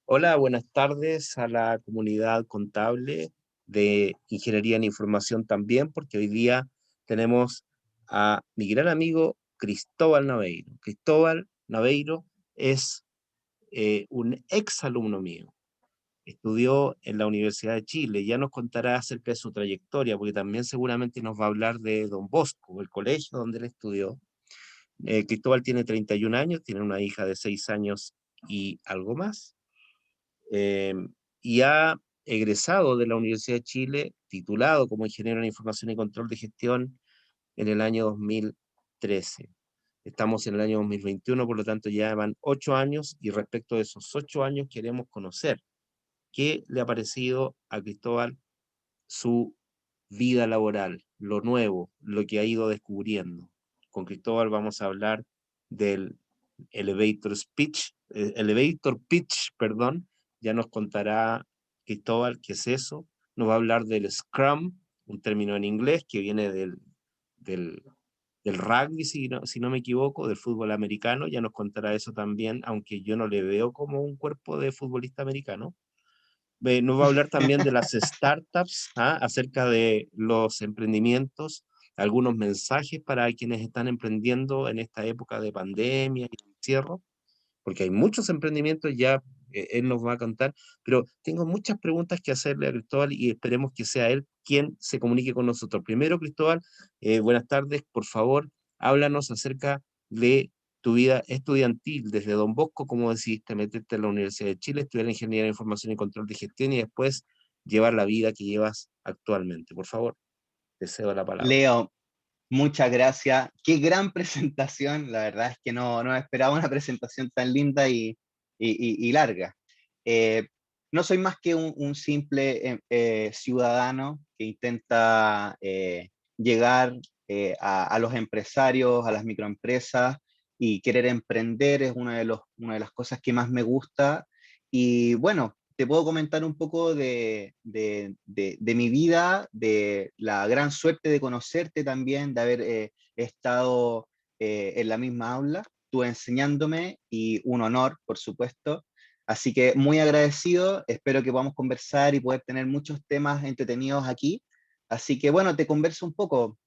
Hola, buenas tardes a la comunidad contable de Ingeniería en Información también, porque hoy día tenemos a mi gran amigo Cristóbal Naveiro. Cristóbal Naveiro es un ex alumno mío. Estudió en la Universidad de Chile. Ya nos contará acerca de su trayectoria, porque también seguramente nos va a hablar de Don Bosco, el colegio donde él estudió. Cristóbal tiene 31 años, tiene una hija de 6 años y algo más, eh, y ha egresado de la Universidad de Chile, titulado como ingeniero en información y control de gestión en el año 2013. Estamos en el año 2021, por lo tanto ya van 8 años, y respecto de esos 8 años queremos conocer qué le ha parecido a Cristóbal su vida laboral, lo nuevo, lo que ha ido descubriendo. Con Cristóbal vamos a hablar del elevator pitch, perdón. Ya nos contará Cristóbal qué es eso. Nos va a hablar del Scrum, un término en inglés que viene del, del rugby, si no me equivoco, del fútbol americano. Ya nos contará eso también, aunque yo no le veo como un cuerpo de futbolista americano. Nos va a hablar también de las startups, acerca de los emprendimientos, algunos mensajes para quienes están emprendiendo en esta época de pandemia y encierro, porque hay muchos emprendimientos ya. Él nos va a contar, pero tengo muchas preguntas que hacerle a Cristóbal y esperemos que sea él quien se comunique con nosotros. Primero, Cristóbal, buenas tardes, por favor, háblanos acerca de tu vida estudiantil, desde Don Bosco, cómo decidiste meterte en la Universidad de Chile, estudiar Ingeniería de Información y Control de Gestión y después llevar la vida que llevas actualmente. Por favor, te cedo la palabra. Leo, muchas gracias. Qué gran presentación. La verdad es que no esperaba una presentación tan linda y larga. Eh, no soy más que un simple ciudadano que intenta llegar a los empresarios, a las microempresas, y querer emprender es una de las cosas que más me gusta. Y bueno, te puedo comentar un poco de mi vida, de la gran suerte de conocerte también, de haber estado en la misma aula, tú enseñándome, y un honor, por supuesto. Así que muy agradecido, espero que podamos conversar y poder tener muchos temas entretenidos aquí. Así que bueno, te converso un poco.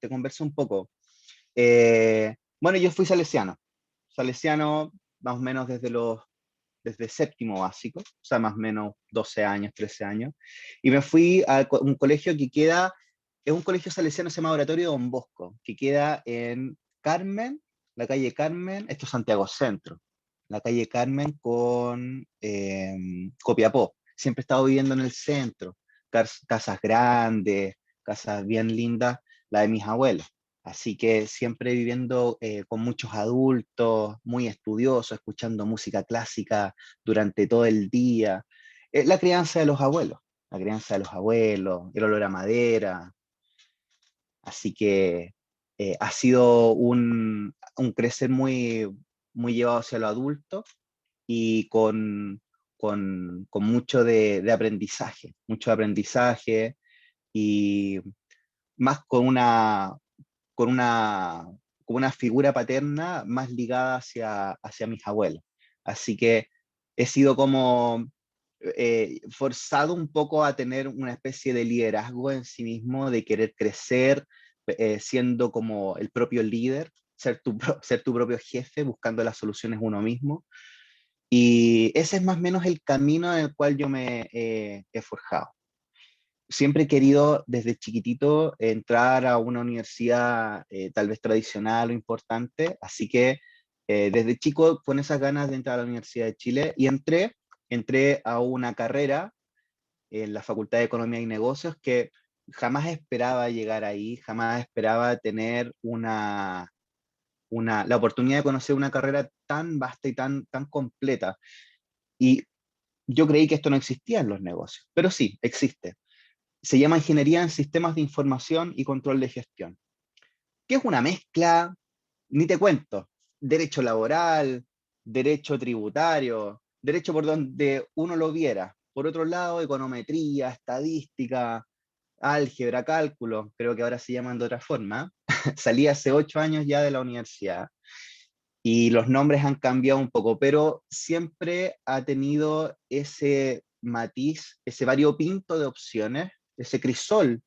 Bueno, yo fui salesiano más o menos desde séptimo básico, o sea, más o menos 12 años, 13 años, y me fui a un colegio que queda, es un colegio salesiano, se llama Oratorio Don Bosco, que queda en Carmen, la calle Carmen, esto es Santiago Centro, la calle Carmen con Copiapó. Siempre he estado viviendo en el centro, casas grandes, casas bien lindas, la de mis abuelos. Así que siempre viviendo con muchos adultos, muy estudiosos, escuchando música clásica durante todo el día. La crianza de los abuelos, la crianza de los abuelos, el olor a madera. Así que ha sido un crecer muy llevado hacia lo adulto, y con mucho mucho aprendizaje, y más con una, con una figura paterna más ligada hacia mis abuelos. Así que he sido como forzado un poco a tener una especie de liderazgo en sí mismo, de querer crecer, siendo como el propio líder, ser tu propio jefe, buscando las soluciones uno mismo. Y ese es más o menos el camino en el cual yo me he forjado. Siempre he querido desde chiquitito entrar a una universidad tal vez tradicional o importante, así que desde chico con esas ganas de entrar a la Universidad de Chile, y entré a una carrera en la Facultad de Economía y Negocios que jamás esperaba llegar ahí, jamás esperaba tener la oportunidad de conocer una carrera tan vasta y tan completa. Y yo creí que esto no existía en los negocios, pero sí, existe. Se llama Ingeniería en Sistemas de Información y Control de Gestión, que es una mezcla, ni te cuento, derecho laboral, derecho tributario, derecho por donde uno lo viera. Por otro lado, econometría, estadística, álgebra, cálculo, creo que ahora se llaman de otra forma. Salí hace 8 años ya de la universidad, y los nombres han cambiado un poco, pero siempre ha tenido ese matiz, ese variopinto de opciones, ese crisol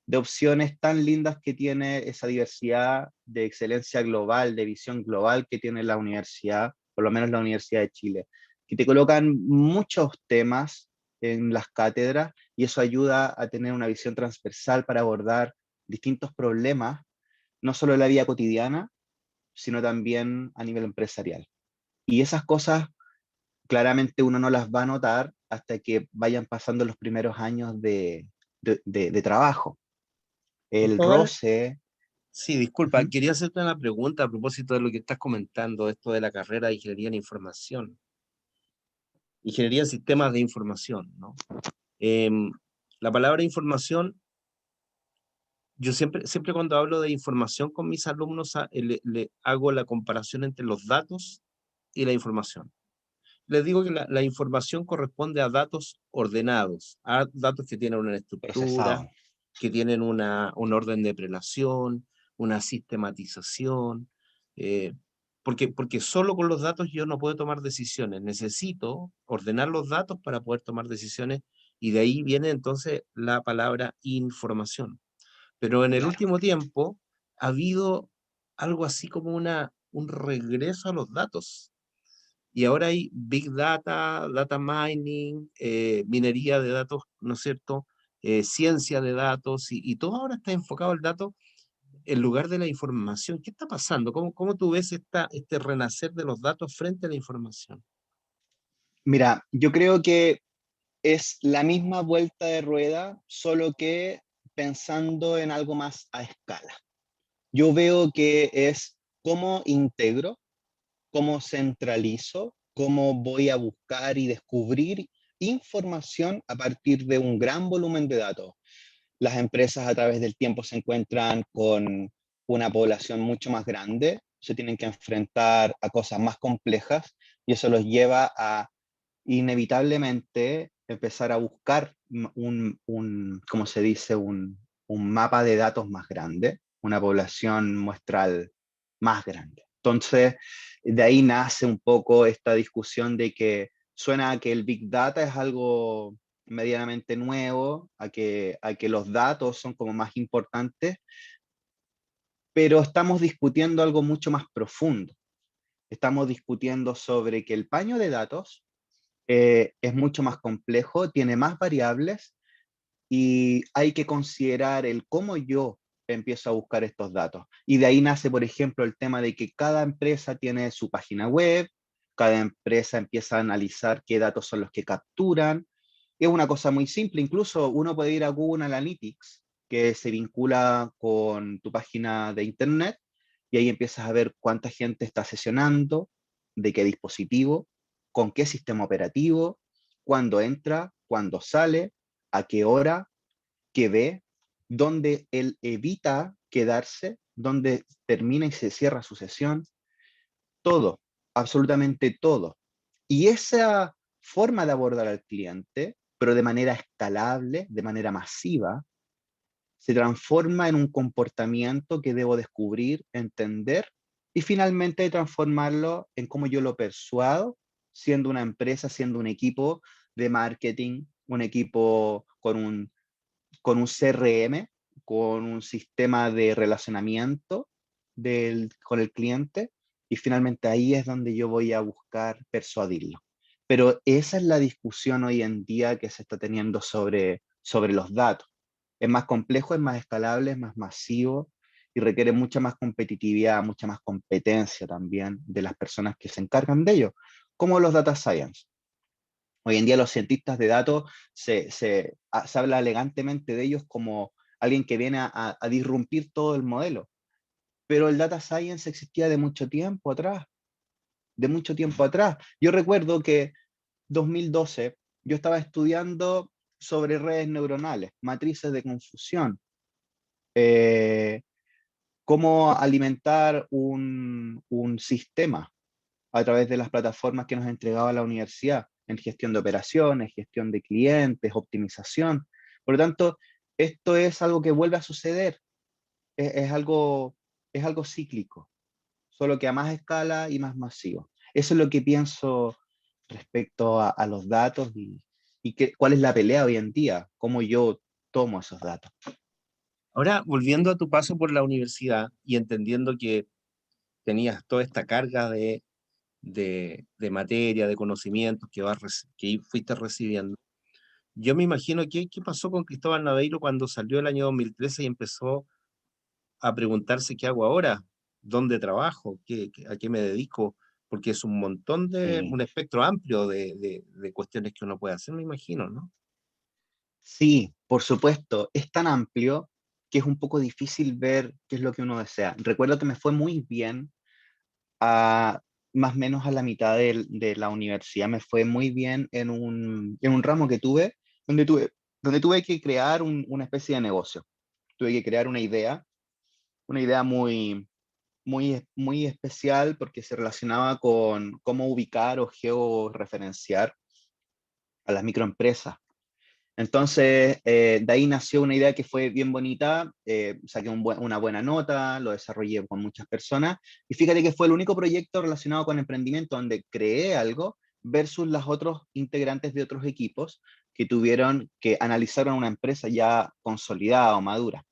de opciones tan lindas que tiene esa diversidad de excelencia global, de visión global que tiene la universidad, por lo menos la Universidad de Chile, que te colocan muchos temas en las cátedras y eso ayuda a tener una visión transversal para abordar distintos problemas, no solo en la vida cotidiana, sino también a nivel empresarial. Y esas cosas claramente uno no las va a notar hasta que vayan pasando los primeros años de trabajo. El Cristóbal, roce. sí, disculpa, Ujú. quería hacerte una pregunta a propósito de lo que estás comentando, esto de la carrera de Ingeniería en Información, Ingeniería en Sistemas de Información, ¿no? Em, la palabra información, yo siempre cuando hablo de información con mis alumnos, le hago la comparación entre los datos y la información. Les digo que la información corresponde a datos ordenados, a datos que tienen una estructura, Procesado. que tienen un orden de prelación, una sistematización, eh, porque solo con los datos yo no puedo tomar decisiones, necesito ordenar los datos para poder tomar decisiones y de ahí viene entonces la palabra información. Pero en el Claro. último tiempo ha habido algo así como un regreso a los datos. Y ahora hay Big Data, Data Mining, minería de datos, ¿no es cierto? Ciencia de datos, y todo ahora está enfocado al dato en lugar de la información. ¿Qué está pasando? ¿Cómo tú ves este renacer de los datos frente a la información? Mira, yo creo que es la misma vuelta de rueda, solo que pensando en algo más a escala. Yo veo que es cómo integro, cómo centralizo, cómo voy a buscar y descubrir información a partir de un gran volumen de datos. Las empresas a través del tiempo se encuentran con una población mucho más grande, se tienen que enfrentar a cosas más complejas y eso los lleva a inevitablemente empezar a buscar ¿cómo se dice? Un mapa de datos más grande, una población muestral más grande. Entonces, de ahí nace un poco esta discusión de que suena a que el Big Data es algo medianamente nuevo, a que los datos son como más importantes, pero estamos discutiendo algo mucho más profundo. Estamos discutiendo sobre que el paño de datos es mucho más complejo, tiene más variables y hay que considerar el cómo yo empiezo a buscar estos datos. Y de ahí nace, por ejemplo, el tema de que cada empresa tiene su página web, cada empresa empieza a analizar qué datos son los que capturan. Es una cosa muy simple, incluso uno puede ir a Google Analytics, que se vincula con tu página de internet, y ahí empiezas a ver cuánta gente está sesionando, de qué dispositivo, con qué sistema operativo, cuándo entra, cuándo sale, a qué hora, qué ve, dónde él evita quedarse, dónde termina y se cierra su sesión, todo, absolutamente todo. Y esa forma de abordar al cliente, pero de manera escalable, de manera masiva, se transforma en un comportamiento que debo descubrir, entender y finalmente transformarlo en cómo yo lo persuado, siendo una empresa, siendo un equipo de marketing, un equipo con un CRM, con un sistema de relacionamiento con el cliente, y finalmente ahí es donde yo voy a buscar persuadirlo. Pero esa es la discusión hoy en día que se está teniendo sobre los datos. Es más complejo, es más escalable, es más masivo y requiere mucha más competitividad, mucha más competencia también de las personas que se encargan de ello, como los data science. Hoy en día los cientistas de datos se habla elegantemente de ellos como alguien que viene a disrumpir todo el modelo, pero el data science existía de mucho tiempo atrás, de mucho tiempo atrás. Yo recuerdo que 2012 yo estaba estudiando sobre redes neuronales, matrices de confusión, eh, cómo alimentar un sistema a través de las plataformas que nos entregaba la universidad en gestión de operaciones, gestión de clientes, optimización. Por lo tanto, esto es algo que vuelve a suceder, es algo cíclico. solo que a más escala y más masivo. Eso es lo que pienso respecto a los datos y cuál es la pelea hoy en día, cómo yo tomo esos datos. Ahora, volviendo a tu paso por la universidad y entendiendo que tenías toda esta carga de materia, de conocimientos que fuiste recibiendo, yo me imagino que qué pasó con Cristóbal Naveiro cuando salió el año 2013 y empezó a preguntarse qué hago ahora, dónde trabajo, a qué me dedico, porque es Sí. un espectro amplio de cuestiones que uno puede hacer, me imagino, ¿no? Sí, por supuesto, es tan amplio que es un poco difícil ver qué es lo que uno desea. Recuerdo que me fue muy bien a más o menos a la mitad de la universidad, me fue muy bien en un ramo que tuve, donde tuve, donde tuve que crear una especie de negocio. Tuve que crear una idea muy especial porque se relacionaba con cómo ubicar o georreferenciar a las microempresas. Entonces, de ahí nació una idea que fue bien bonita, saqué una buena nota, lo desarrollé con muchas personas, y fíjate que fue el único proyecto relacionado con emprendimiento donde creé algo versus las otros integrantes de otros equipos que tuvieron que analizaron una empresa ya consolidada o madura.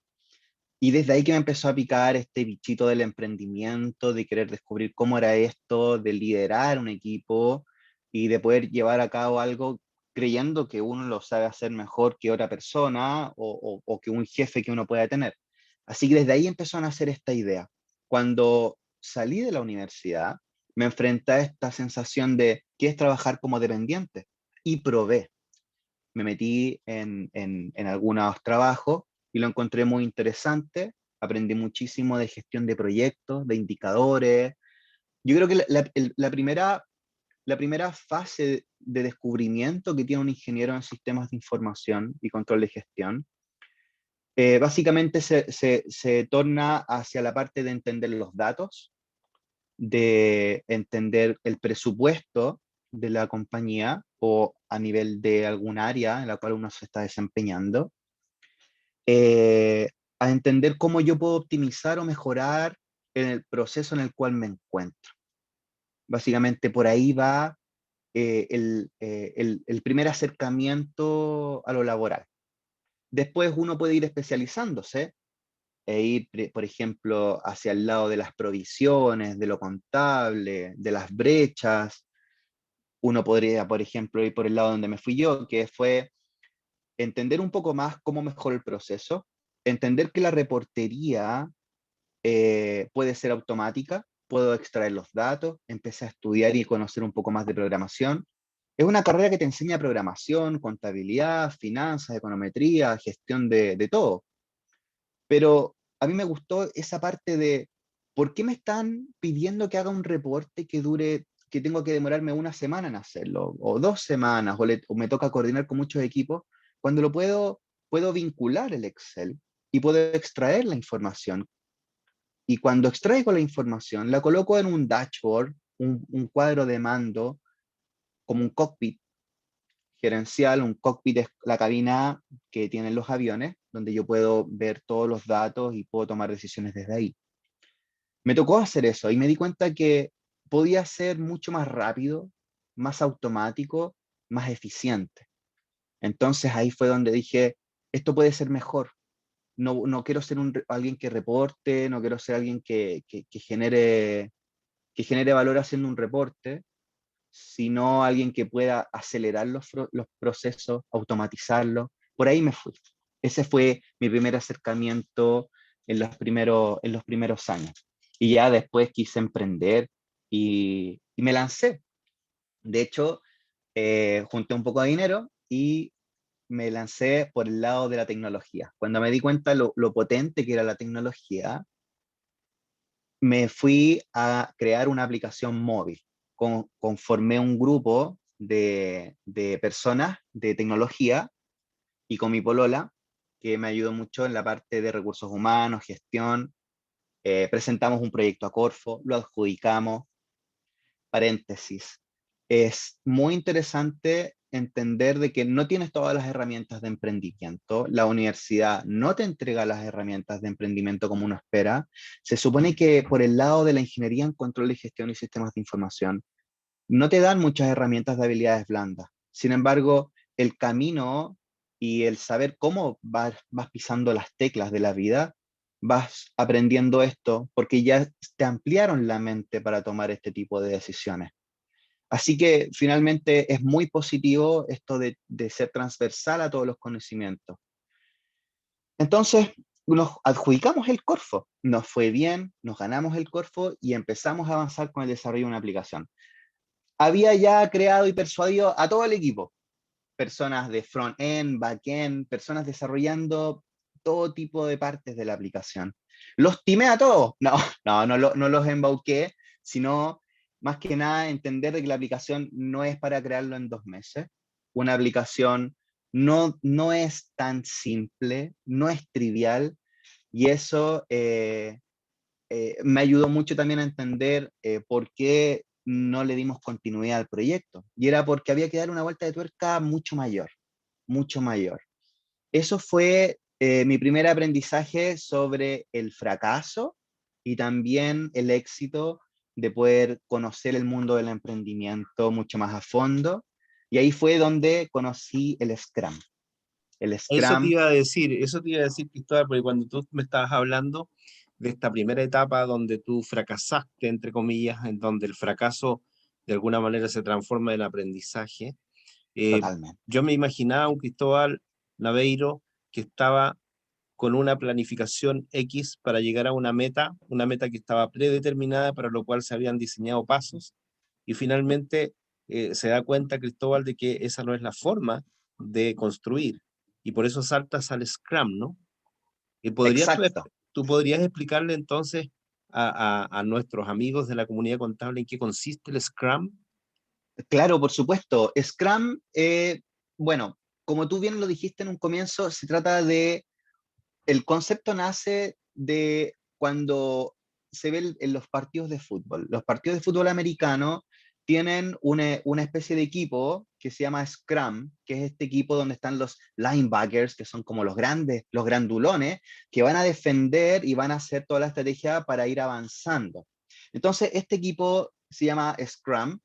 Y desde ahí que me empezó a picar este bichito del emprendimiento, de querer descubrir cómo era esto, de liderar un equipo y de poder llevar a cabo algo creyendo que uno lo sabe hacer mejor que otra persona o que un jefe que uno pueda tener. Así que desde ahí empezó a nacer esta idea. Cuando salí de la universidad, me enfrenté a esta sensación de qué es trabajar como dependiente y probé. Me metí en algunos trabajos y lo encontré muy interesante. Aprendí muchísimo de gestión de proyectos, de indicadores. Yo creo que la primera fase de descubrimiento que tiene un ingeniero en sistemas de información y control de gestión, básicamente se torna hacia la parte de entender los datos, de entender el presupuesto de la compañía o a nivel de algún área en la cual uno se está desempeñando, eh, a entender cómo yo puedo optimizar o mejorar en el proceso en el cual me encuentro. Básicamente por ahí va el primer acercamiento a lo laboral. Después uno puede ir especializándose e ir, por ejemplo, hacia el lado de las provisiones, de lo contable, de las brechas. Uno podría, por ejemplo, ir por el lado donde me fui yo, que fue entender un poco más cómo mejoró el proceso, entender que la reportería puede ser automática, puedo extraer los datos, empecé a estudiar y conocer un poco más de programación. Es una carrera que te enseña programación, contabilidad, finanzas, econometría, gestión de todo. Pero a mí me gustó esa parte de por qué me están pidiendo que haga un reporte que dure, que tengo que demorarme una semana en hacerlo, o 2 semanas, o me toca coordinar con muchos equipos, cuando puedo vincular el Excel y puedo extraer la información. Y cuando extraigo la información, la coloco en un dashboard, un cuadro de mando, como un cockpit gerencial. Un cockpit es la cabina que tienen los aviones, donde yo puedo ver todos los datos y puedo tomar decisiones desde ahí. Me tocó hacer eso y me di cuenta que podía ser mucho más rápido, más automático, más eficiente. Entonces ahí fue donde dije, esto puede ser mejor. No, no quiero ser alguien que reporte, no quiero ser alguien que genere valor haciendo un reporte, sino alguien que pueda acelerar los procesos, automatizarlos. Por ahí me fui. Ese fue mi primer acercamiento en los primeros años. Y ya después quise emprender y me lancé. De hecho, junté un poco de dinero y me lancé por el lado de la tecnología. Cuando me di cuenta lo potente que era la tecnología, me fui a crear una aplicación móvil. Conformé un grupo de personas de tecnología y con mi polola, que me ayudó mucho en la parte de recursos humanos, gestión. Presentamos un proyecto a Corfo, lo adjudicamos, paréntesis. Es muy interesante entender de que no tienes todas las herramientas de emprendimiento, la universidad no te entrega las herramientas de emprendimiento como uno espera. Se supone que por el lado de la ingeniería en control y gestión y sistemas de información, no te dan muchas herramientas de habilidades blandas. Sin embargo, el camino y el saber cómo vas pisando las teclas de la vida, vas aprendiendo esto porque ya te ampliaron la mente para tomar este tipo de decisiones. Así que finalmente es muy positivo esto de ser transversal a todos los conocimientos. Entonces, nos adjudicamos el Corfo, nos fue bien, nos ganamos el Corfo y empezamos a avanzar con el desarrollo de una aplicación. Había ya creado y persuadido a todo el equipo, personas de front-end, back-end, personas desarrollando todo tipo de partes de la aplicación. ¿Los timé a todos? No, no los embauqué, sino más que nada entender de que la aplicación no es para crearlo en 2 meses. Una aplicación no es tan simple, no es trivial, y eso me ayudó mucho también a entender por qué no le dimos continuidad al proyecto. Y era porque había que dar una vuelta de tuerca mucho mayor, mucho mayor. Eso fue mi primer aprendizaje sobre el fracaso y también el éxito de poder conocer el mundo del emprendimiento mucho más a fondo. Y ahí fue donde conocí el Scrum. El Scrum, Eso te iba a decir, Cristóbal, porque cuando tú me estabas hablando de esta primera etapa donde tú fracasaste, entre comillas, en donde el fracaso de alguna manera se transforma en aprendizaje, eh, totalmente. yo me imaginaba un Cristóbal Naveiro que estaba con una planificación X para llegar a una meta que estaba predeterminada, para lo cual se habían diseñado pasos, y finalmente se da cuenta Cristóbal de que esa no es la forma de construir, y por eso saltas al Scrum, ¿no? Y Exacto. tú podrías explicarle entonces a nuestros amigos de la comunidad contable en qué consiste el Scrum. Claro, por supuesto. Scrum, bueno, como tú bien lo dijiste en un comienzo, se trata de, el concepto nace de cuando se ve en los partidos de fútbol. Los partidos de fútbol americano tienen una especie de equipo que se llama Scrum, que es este equipo donde están los linebackers, que son como los grandes, los grandulones, que van a defender y van a hacer toda la estrategia para ir avanzando. Entonces, este equipo se llama Scrum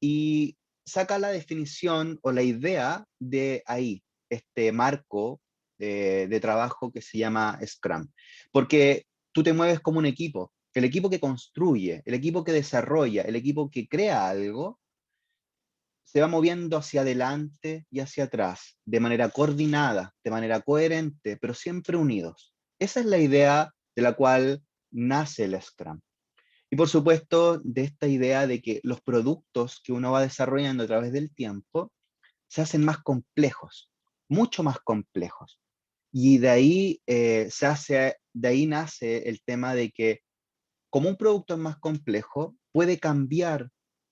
y saca la definición o la idea de ahí, este marco de trabajo que se llama Scrum. Porque tú te mueves como un equipo, el equipo que construye, el equipo que desarrolla, el equipo que crea algo, se va moviendo hacia adelante y hacia atrás, de manera coordinada, de manera coherente, pero siempre unidos. Esa es la idea de la cual nace el Scrum. Y por supuesto, de esta idea de que los productos que uno va desarrollando a través del tiempo se hacen más complejos, mucho más complejos. Y de ahí, de ahí nace el tema de que como un producto es más complejo, puede cambiar,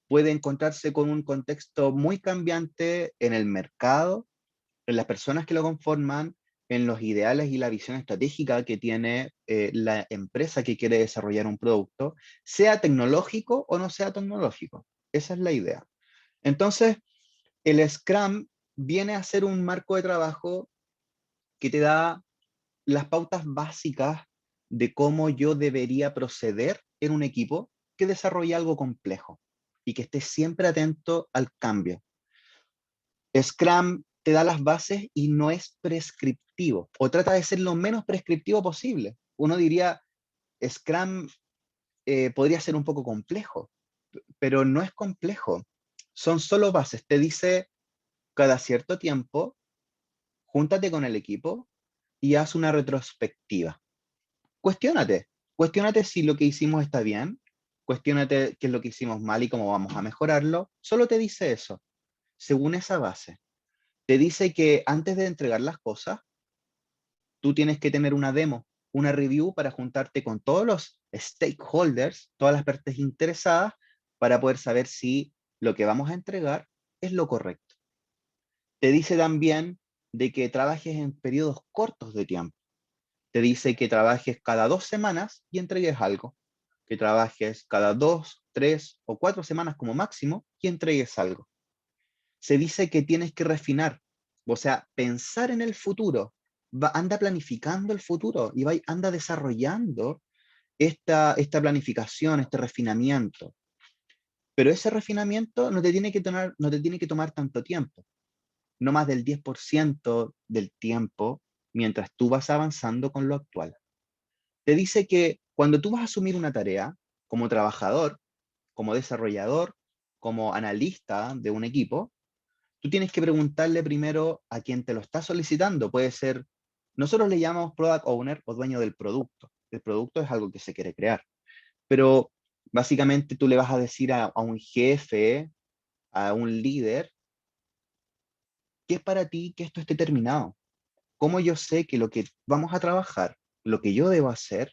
puede encontrarse con un contexto muy cambiante en el mercado, en las personas que lo conforman, en los ideales y la visión estratégica que tiene la empresa que quiere desarrollar un producto, sea tecnológico o no sea tecnológico. Esa es la idea. Entonces, el Scrum viene a ser un marco de trabajo que te da las pautas básicas de cómo yo debería proceder en un equipo que desarrolla algo complejo y que esté siempre atento al cambio. Scrum te da las bases y no es prescriptivo, o trata de ser lo menos prescriptivo posible. Uno diría, Scrum podría ser un poco complejo, pero no es complejo. Son solo bases. Te dice, cada cierto tiempo, júntate con el equipo y haz una retrospectiva. Cuestiónate, cuestiónate si lo que hicimos está bien, cuestiónate qué es lo que hicimos mal y cómo vamos a mejorarlo. Solo te dice eso, según esa base. Te dice que antes de entregar las cosas, tú tienes que tener una demo, una review para juntarte con todos los stakeholders, todas las partes interesadas, para poder saber si lo que vamos a entregar es lo correcto. Te dice también de que trabajes en periodos cortos de tiempo. Te dice que trabajes cada 2 semanas y entregues algo, que trabajes cada 2, 3 o 4 semanas como máximo y entregues algo. Se dice que tienes que refinar, o sea, pensar en el futuro. Anda planificando el futuro y anda desarrollando esta planificación, este refinamiento. Pero ese refinamiento no te tiene que tomar tanto tiempo, no más del 10% del tiempo mientras tú vas avanzando con lo actual. Te dice que cuando tú vas a asumir una tarea como trabajador, como desarrollador, como analista de un equipo, tú tienes que preguntarle primero a quien te lo está solicitando. Puede ser, nosotros le llamamos product owner o dueño del producto. El producto es algo que se quiere crear. Pero básicamente tú le vas a decir a un jefe, a un líder, ¿qué es para ti que esto esté terminado? ¿Cómo yo sé que lo que vamos a trabajar, lo que yo debo hacer,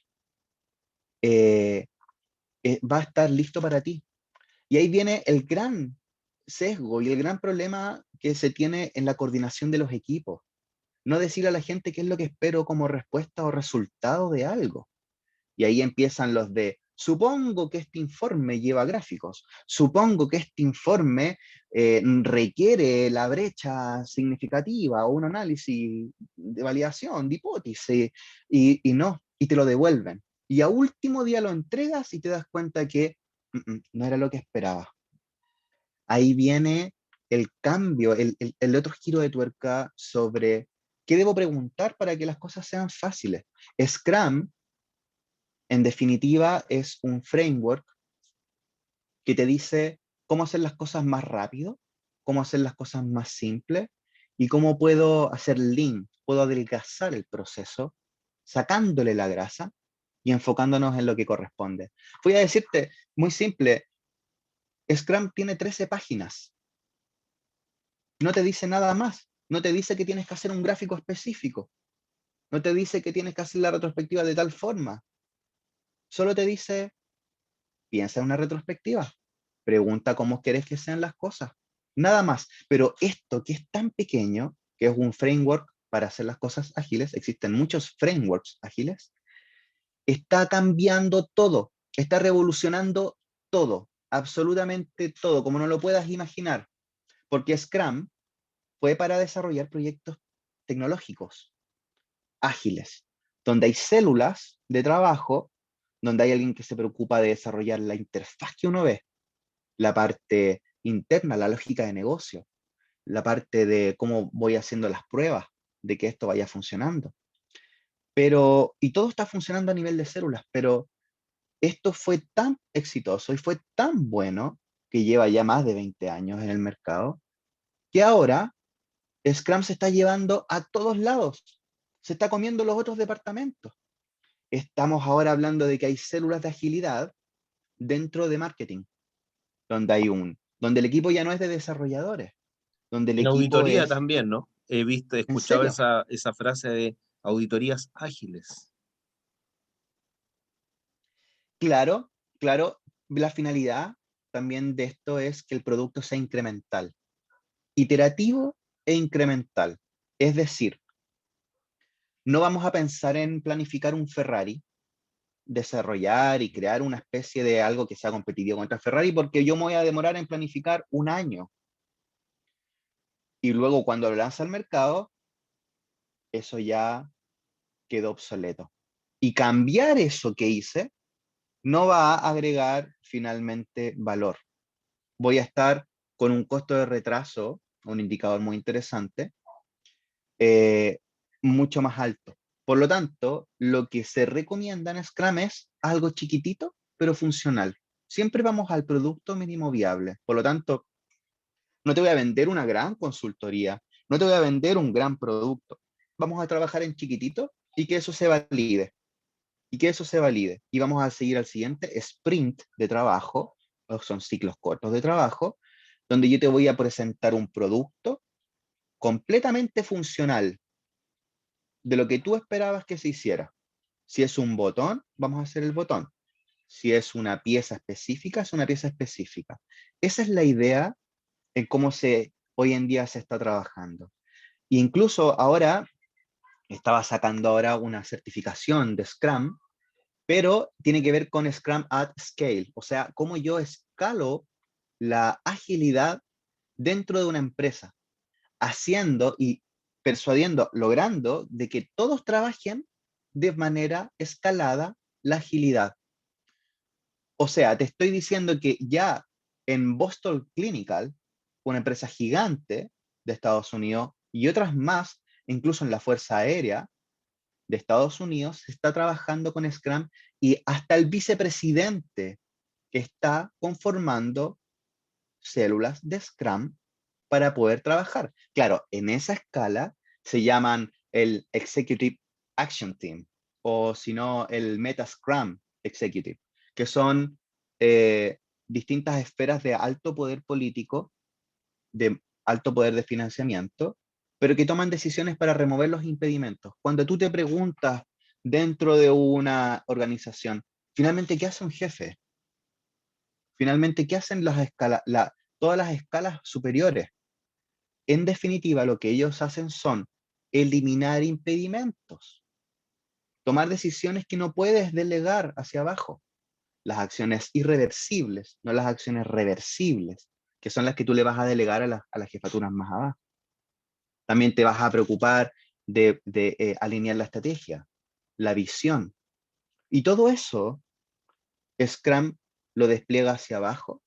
eh, va a estar listo para ti? Y ahí viene el gran sesgo y el gran problema que se tiene en la coordinación de los equipos. No decir a la gente qué es lo que espero como respuesta o resultado de algo. Y ahí empiezan los de, supongo que este informe lleva gráficos, supongo que este informe requiere la brecha significativa o un análisis de validación, de hipótesis, y no, y te lo devuelven. Y a último día lo entregas y te das cuenta que no era lo que esperaba. Ahí viene el cambio, el otro giro de tuerca sobre qué debo preguntar para que las cosas sean fáciles. Scrum, en definitiva, es un framework que te dice cómo hacer las cosas más rápido, cómo hacer las cosas más simples y cómo puedo hacer lean, puedo adelgazar el proceso, sacándole la grasa y enfocándonos en lo que corresponde. Voy a decirte, muy simple, Scrum tiene 13 páginas, no te dice nada más, no te dice que tienes que hacer un gráfico específico, no te dice que tienes que hacer la retrospectiva de tal forma, solo te dice, piensa en una retrospectiva, pregunta cómo quieres que sean las cosas, nada más. Pero esto que es tan pequeño, que es un framework para hacer las cosas ágiles, existen muchos frameworks ágiles, está cambiando todo, está revolucionando todo, absolutamente todo, como no lo puedas imaginar, porque Scrum fue para desarrollar proyectos tecnológicos ágiles, donde hay células de trabajo, donde hay alguien que se preocupa de desarrollar la interfaz que uno ve, la parte interna, la lógica de negocio, la parte de cómo voy haciendo las pruebas de que esto vaya funcionando. Pero, y todo está funcionando a nivel de células, pero esto fue tan exitoso y fue tan bueno que lleva ya más de 20 años en el mercado, que ahora Scrum se está llevando a todos lados, se está comiendo los otros departamentos. Estamos ahora hablando de que hay células de agilidad dentro de marketing, donde el equipo ya no es de desarrolladores, donde el En equipo auditoría es, también, ¿no? He ¿en escuchado serio? esa frase de auditorías ágiles. Claro, claro, la finalidad también de esto es que el producto sea incremental, iterativo e incremental. Es decir, no vamos a pensar en planificar un Ferrari, desarrollar y crear una especie de algo que sea competitivo contra Ferrari, porque yo me voy a demorar en planificar un año. Y luego cuando lo lanza al mercado, eso ya quedó obsoleto. Y cambiar eso que hice no va a agregar finalmente valor. Voy a estar con un costo de retraso, un indicador muy interesante, eh, mucho más alto. Por lo tanto, lo que se recomienda en Scrum es algo chiquitito, pero funcional. Siempre vamos al producto mínimo viable. Por lo tanto, no te voy a vender una gran consultoría, no te voy a vender un gran producto. Vamos a trabajar en chiquitito y que eso se valide. Y que eso se valide. Y vamos a seguir al siguiente sprint de trabajo, o son ciclos cortos de trabajo, donde yo te voy a presentar un producto completamente funcional de lo que tú esperabas que se hiciera. Si es un botón, vamos a hacer el botón. Si es una pieza específica, es una pieza específica. Esa es la idea en cómo hoy en día se está trabajando. E incluso ahora, estaba sacando ahora una certificación de Scrum pero tiene que ver con Scrum at Scale, o sea, cómo yo escalo la agilidad dentro de una empresa, haciendo y persuadiendo, logrando de que todos trabajen de manera escalada la agilidad. O sea, te estoy diciendo que ya en Boston Clinical, una empresa gigante de Estados Unidos y otras más, incluso en la Fuerza Aérea de Estados Unidos, se está trabajando con Scrum y hasta el vicepresidente está conformando células de Scrum para poder trabajar. Claro, en esa escala se llaman el Executive Action Team o si no el Meta Scrum Executive, que son distintas esferas de alto poder político, de alto poder de financiamiento, pero que toman decisiones para remover los impedimentos. Cuando tú te preguntas dentro de una organización, finalmente, ¿qué hace un jefe? Finalmente, ¿qué hacen todas las escalas superiores? En definitiva, lo que ellos hacen son eliminar impedimentos, tomar decisiones que no puedes delegar hacia abajo, las acciones irreversibles, no las acciones reversibles, que son las que tú le vas a delegar a las jefaturas más abajo. También te vas a preocupar de alinear la estrategia, la visión. Y todo eso, Scrum lo despliega hacia abajo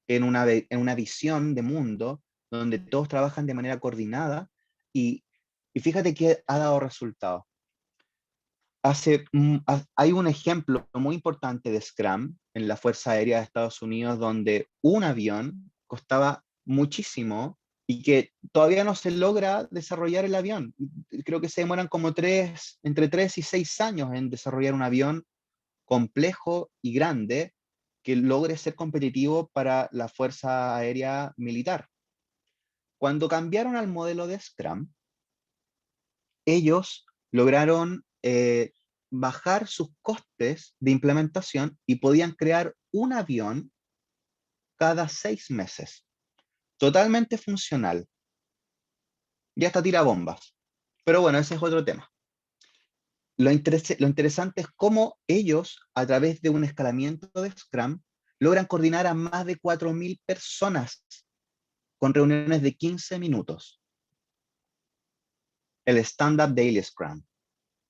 en una visión de mundo donde todos trabajan de manera coordinada y, y fíjate que ha dado resultados. Hay un ejemplo muy importante de Scrum en la Fuerza Aérea de Estados Unidos donde un avión costaba muchísimo y que todavía no se logra desarrollar el avión. Creo que se demoran como entre 3 y 6 años en desarrollar un avión complejo y grande que logre ser competitivo para la Fuerza Aérea Militar. Cuando cambiaron al modelo de Scrum, ellos lograron bajar sus costes de implementación y podían crear un avión cada 6 meses, totalmente funcional. Y hasta tira bombas. Pero bueno, ese es otro tema. Lo interesante es cómo ellos, a través de un escalamiento de Scrum, logran coordinar a más de 4.000 personas con reuniones de 15 minutos. El Stand-Up Daily Scrum,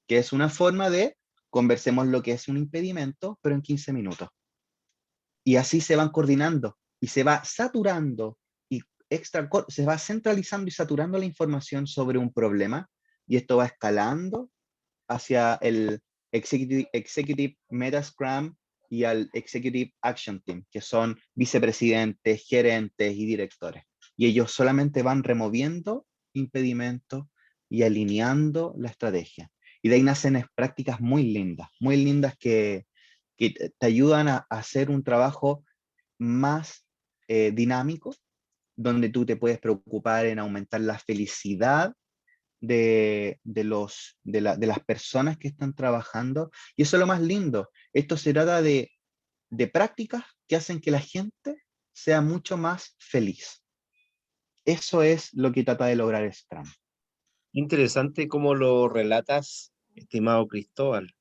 que es una forma de conversemos lo que es un impedimento, pero en 15 minutos. Y así se van coordinando y se va saturando y se va centralizando y saturando la información sobre un problema y esto va escalando hacia el Executive Meta Scrum y al Executive Action Team, que son vicepresidentes, gerentes y directores. Y ellos solamente van removiendo impedimentos y alineando la estrategia. Y de ahí nacen prácticas muy lindas que te ayudan a hacer un trabajo más dinámico, donde tú te puedes preocupar en aumentar la felicidad de las personas que están trabajando. Y eso es lo más lindo. Esto se trata de prácticas que hacen que la gente sea mucho más feliz. Eso es lo que trata de lograr Scrum. Interesante cómo lo relatas, estimado Cristóbal.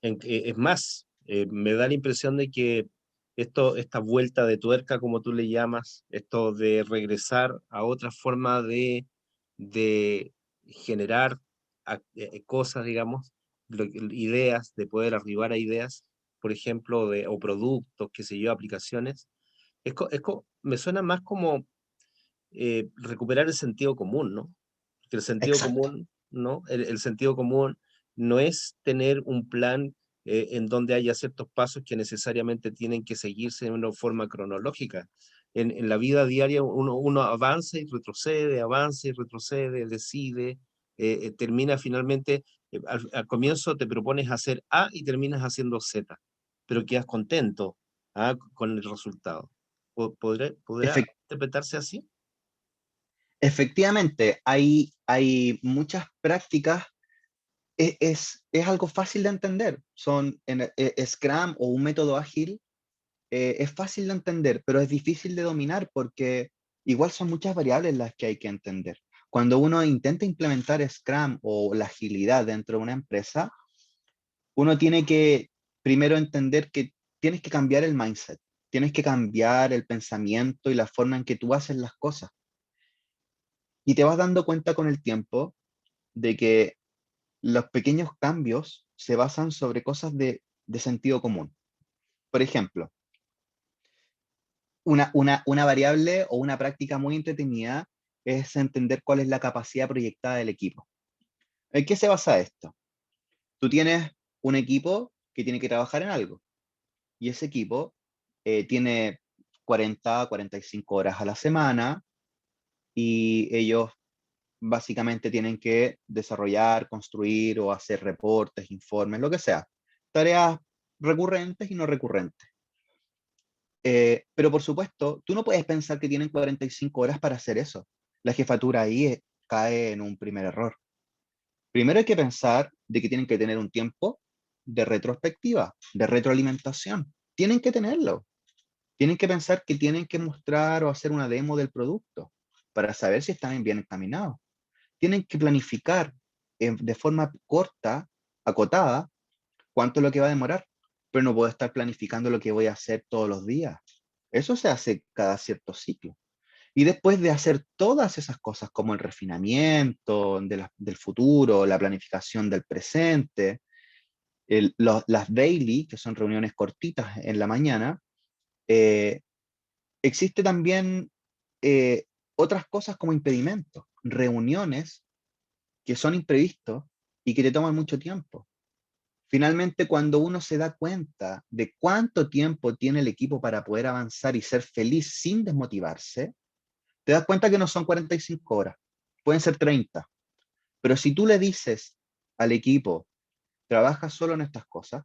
Es más, me da la impresión de que esta vuelta de tuerca, como tú le llamas, esto de regresar a otra forma de generar cosas, digamos, ideas, de poder arribar a ideas, por ejemplo, o productos, qué sé yo, aplicaciones, me suena más como recuperar el sentido común, ¿no? Que el sentido Exacto. común, ¿no? El sentido común no es tener un plan en donde haya ciertos pasos que necesariamente tienen que seguirse de una forma cronológica. En la vida diaria uno avanza y retrocede, decide, termina finalmente, al comienzo te propones hacer A y terminas haciendo Z, pero quedas contento, ¿ah? Con el resultado. ¿Podrá interpretarse así? Efectivamente, hay muchas prácticas. Es algo fácil de entender. Scrum o un método ágil es fácil de entender, pero es difícil de dominar porque igual son muchas variables las que hay que entender. Cuando uno intenta implementar Scrum o la agilidad dentro de una empresa, uno tiene que primero entender que tienes que cambiar el mindset, tienes que cambiar el pensamiento y la forma en que tú haces las cosas. Y te vas dando cuenta con el tiempo de que los pequeños cambios se basan sobre cosas de sentido común. Por ejemplo, una variable o una práctica muy entretenida es entender cuál es la capacidad proyectada del equipo. ¿En qué se basa esto? Tú tienes un equipo que tiene que trabajar en algo y ese equipo tiene 45 horas a la semana y ellos básicamente tienen que desarrollar, construir o hacer reportes, informes, lo que sea. Tareas recurrentes y no recurrentes. Pero por supuesto, tú no puedes pensar que tienen 45 horas para hacer eso. La jefatura ahí cae en un primer error. Primero hay que pensar de que tienen que tener un tiempo de retrospectiva, de retroalimentación. Tienen que tenerlo. Tienen que pensar que tienen que mostrar o hacer una demo del producto para saber si están bien encaminados. Tienen que planificar de forma corta, acotada, cuánto es lo que va a demorar, pero no puedo estar planificando lo que voy a hacer todos los días. Eso se hace cada cierto ciclo. Y después de hacer todas esas cosas, como el refinamiento del futuro, la planificación del presente, las daily, que son reuniones cortitas en la mañana, eh, existe también eh, otras cosas como impedimentos, reuniones que son imprevistos y que te toman mucho tiempo. Finalmente, cuando uno se da cuenta de cuánto tiempo tiene el equipo para poder avanzar y ser feliz sin desmotivarse, te das cuenta que no son 45 horas, pueden ser 30. Pero si tú le dices al equipo, trabaja solo en estas cosas,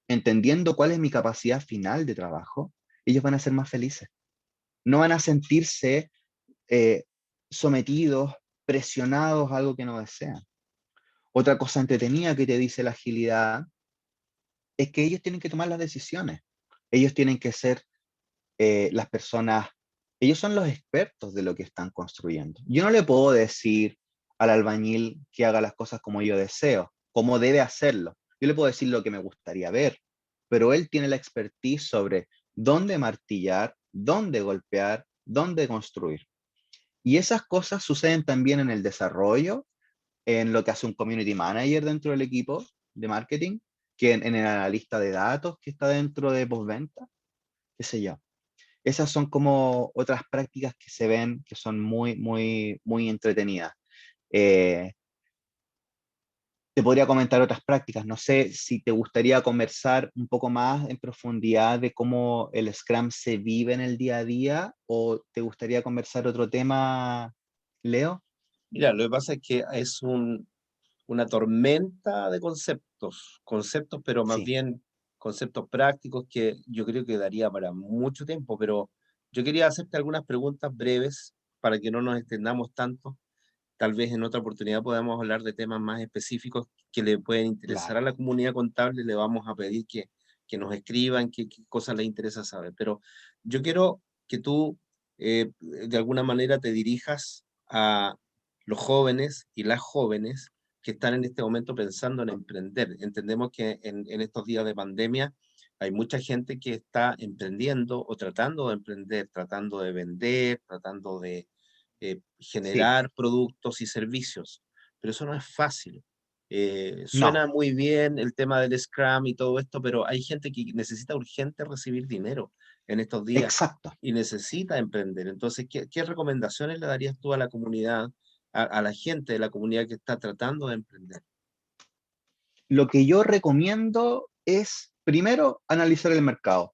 entendiendo cuál es mi capacidad final de trabajo, ellos van a ser más felices. No van a sentirse eh, sometidos, presionados a algo que no desean. Otra cosa entretenida que te dice la agilidad es que ellos tienen que tomar las decisiones. Ellos tienen que ser las personas, ellos son los expertos de lo que están construyendo. Yo no le puedo decir al albañil que haga las cosas como yo deseo, como debe hacerlo. Yo le puedo decir lo que me gustaría ver, pero él tiene la expertise sobre dónde martillar, dónde golpear, dónde construir. Y esas cosas suceden también en el desarrollo, en lo que hace un community manager dentro del equipo de marketing, que en el analista de datos que está dentro de postventa, qué sé yo. Esas son como otras prácticas que se ven que son muy, muy, muy entretenidas. Eh, Te podría comentar otras prácticas. No sé si te gustaría conversar un poco más en profundidad de cómo el Scrum se vive en el día a día o te gustaría conversar otro tema, Leo. Mira, lo que pasa es que es una tormenta de conceptos, pero más Sí, bien conceptos prácticos que yo creo que daría para mucho tiempo, pero yo quería hacerte algunas preguntas breves para que no nos extendamos tanto. Tal vez en otra oportunidad podamos hablar de temas más específicos que le pueden interesar a claro. la comunidad contable. Le vamos a pedir que nos escriban qué cosas les interesa saber. Pero yo quiero que tú de alguna manera te dirijas a los jóvenes y las jóvenes que están en este momento pensando en emprender. Entendemos que en estos días de pandemia hay mucha gente que está emprendiendo o tratando de emprender, tratando de vender, tratando de Sí, generar productos y servicios, pero eso no es fácil. no, Suena muy bien el tema del Scrum y todo esto, pero hay gente que necesita urgente recibir dinero en estos días exacto. y necesita emprender. Entonces, ¿qué recomendaciones le darías tú a la comunidad, a la gente de la comunidad que está tratando de emprender? Lo que yo recomiendo es, primero, analizar el mercado.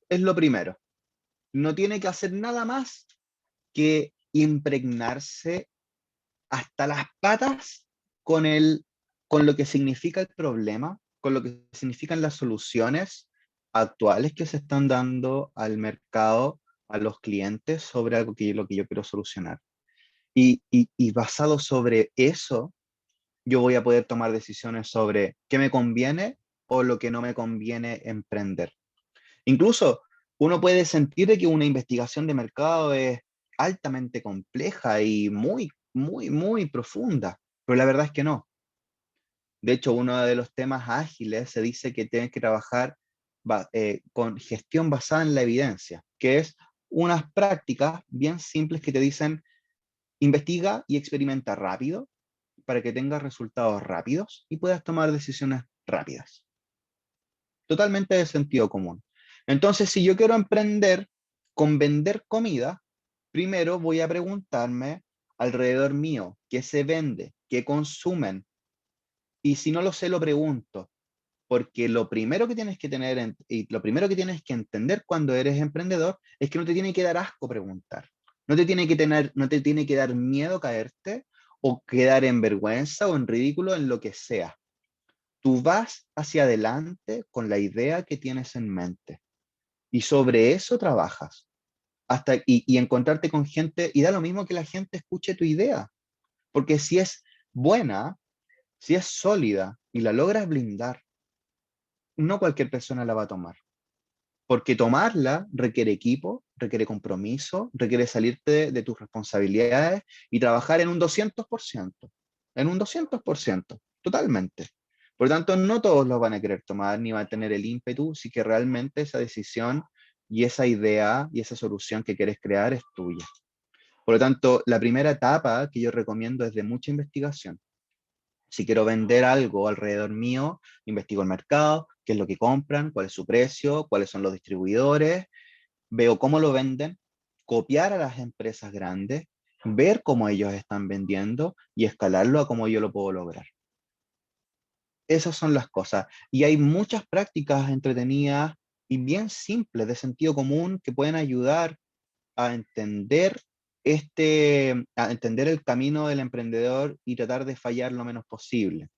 Es lo primero. No tiene que hacer nada más que impregnarse hasta las patas con con lo que significa el problema, con lo que significan las soluciones actuales que se están dando al mercado, a los clientes sobre algo lo que yo quiero solucionar. Y basado sobre eso, yo voy a poder tomar decisiones sobre qué me conviene o lo que no me conviene emprender. Incluso uno puede sentir de que una investigación de mercado es altamente compleja y muy, muy, muy profunda, pero la verdad es que no. De hecho, uno de los temas ágiles se dice que tienes que trabajar con gestión basada en la evidencia, que es unas prácticas bien simples que te dicen investiga y experimenta rápido para que tengas resultados rápidos y puedas tomar decisiones rápidas. Totalmente de sentido común. Entonces, si yo quiero emprender con vender comida, primero voy a preguntarme alrededor mío, ¿qué se vende? ¿Qué consumen? Y si no lo sé, lo pregunto, porque lo primero que tienes que tener y lo primero que tienes que entender cuando eres emprendedor es que no te tiene que dar asco preguntar. No te tiene que dar miedo caerte o quedar en vergüenza o en ridículo en lo que sea. Tú vas hacia adelante con la idea que tienes en mente y sobre eso trabajas y encontrarte con gente, y da lo mismo que la gente escuche tu idea, porque si es buena, si es sólida y la logras blindar, no cualquier persona la va a tomar, porque tomarla requiere equipo, requiere compromiso, requiere salirte de tus responsabilidades y trabajar en un 200% totalmente. Por lo tanto, no todos lo van a querer tomar ni van a tener el ímpetu si que realmente esa decisión y esa idea y esa solución que quieres crear es tuya. Por lo tanto, la primera etapa que yo recomiendo es de mucha investigación. Si quiero vender algo alrededor mío, investigo el mercado, qué es lo que compran, cuál es su precio, cuáles son los distribuidores, veo cómo lo venden, copiar a las empresas grandes, ver cómo ellos están vendiendo y escalarlo a cómo yo lo puedo lograr. Esas son las cosas. Y hay muchas prácticas entretenidas y bien simples de sentido común que pueden ayudar a entender a entender el camino del emprendedor y tratar de fallar lo menos posible.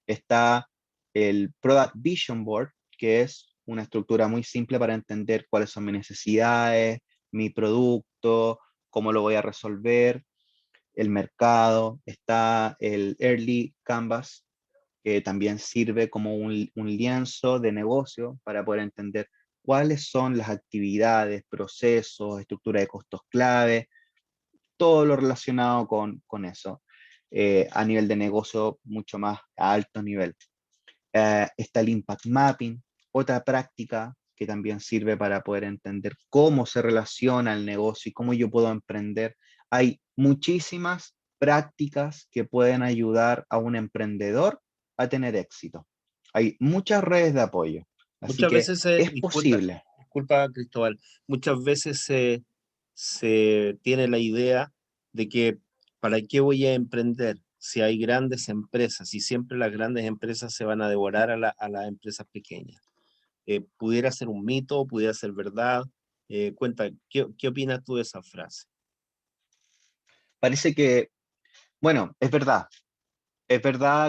Está el Product Vision Board, que es una estructura muy simple para entender cuáles son mis necesidades, mi producto, cómo lo voy a resolver, el mercado. Está el Early Canvas, que también sirve como un lienzo de negocio para poder entender cuáles son las actividades, procesos, estructura de costos clave, todo lo relacionado con eso, a nivel de negocio mucho más a alto nivel. Está el Impact Mapping, otra práctica que también sirve para poder entender cómo se relaciona el negocio y cómo yo puedo emprender. Hay muchísimas prácticas que pueden ayudar a un emprendedor a tener éxito. Hay muchas redes de apoyo, así Muchas que veces, es disculpa, posible. disculpa Cristóbal, muchas veces se tiene la idea de que ¿para qué voy a emprender si hay grandes empresas y siempre las grandes empresas se van a devorar a las empresas pequeñas? ¿Pudiera ser un mito, pudiera ser verdad? Cuenta, ¿qué opinas tú de esa frase? Parece que, bueno, es verdad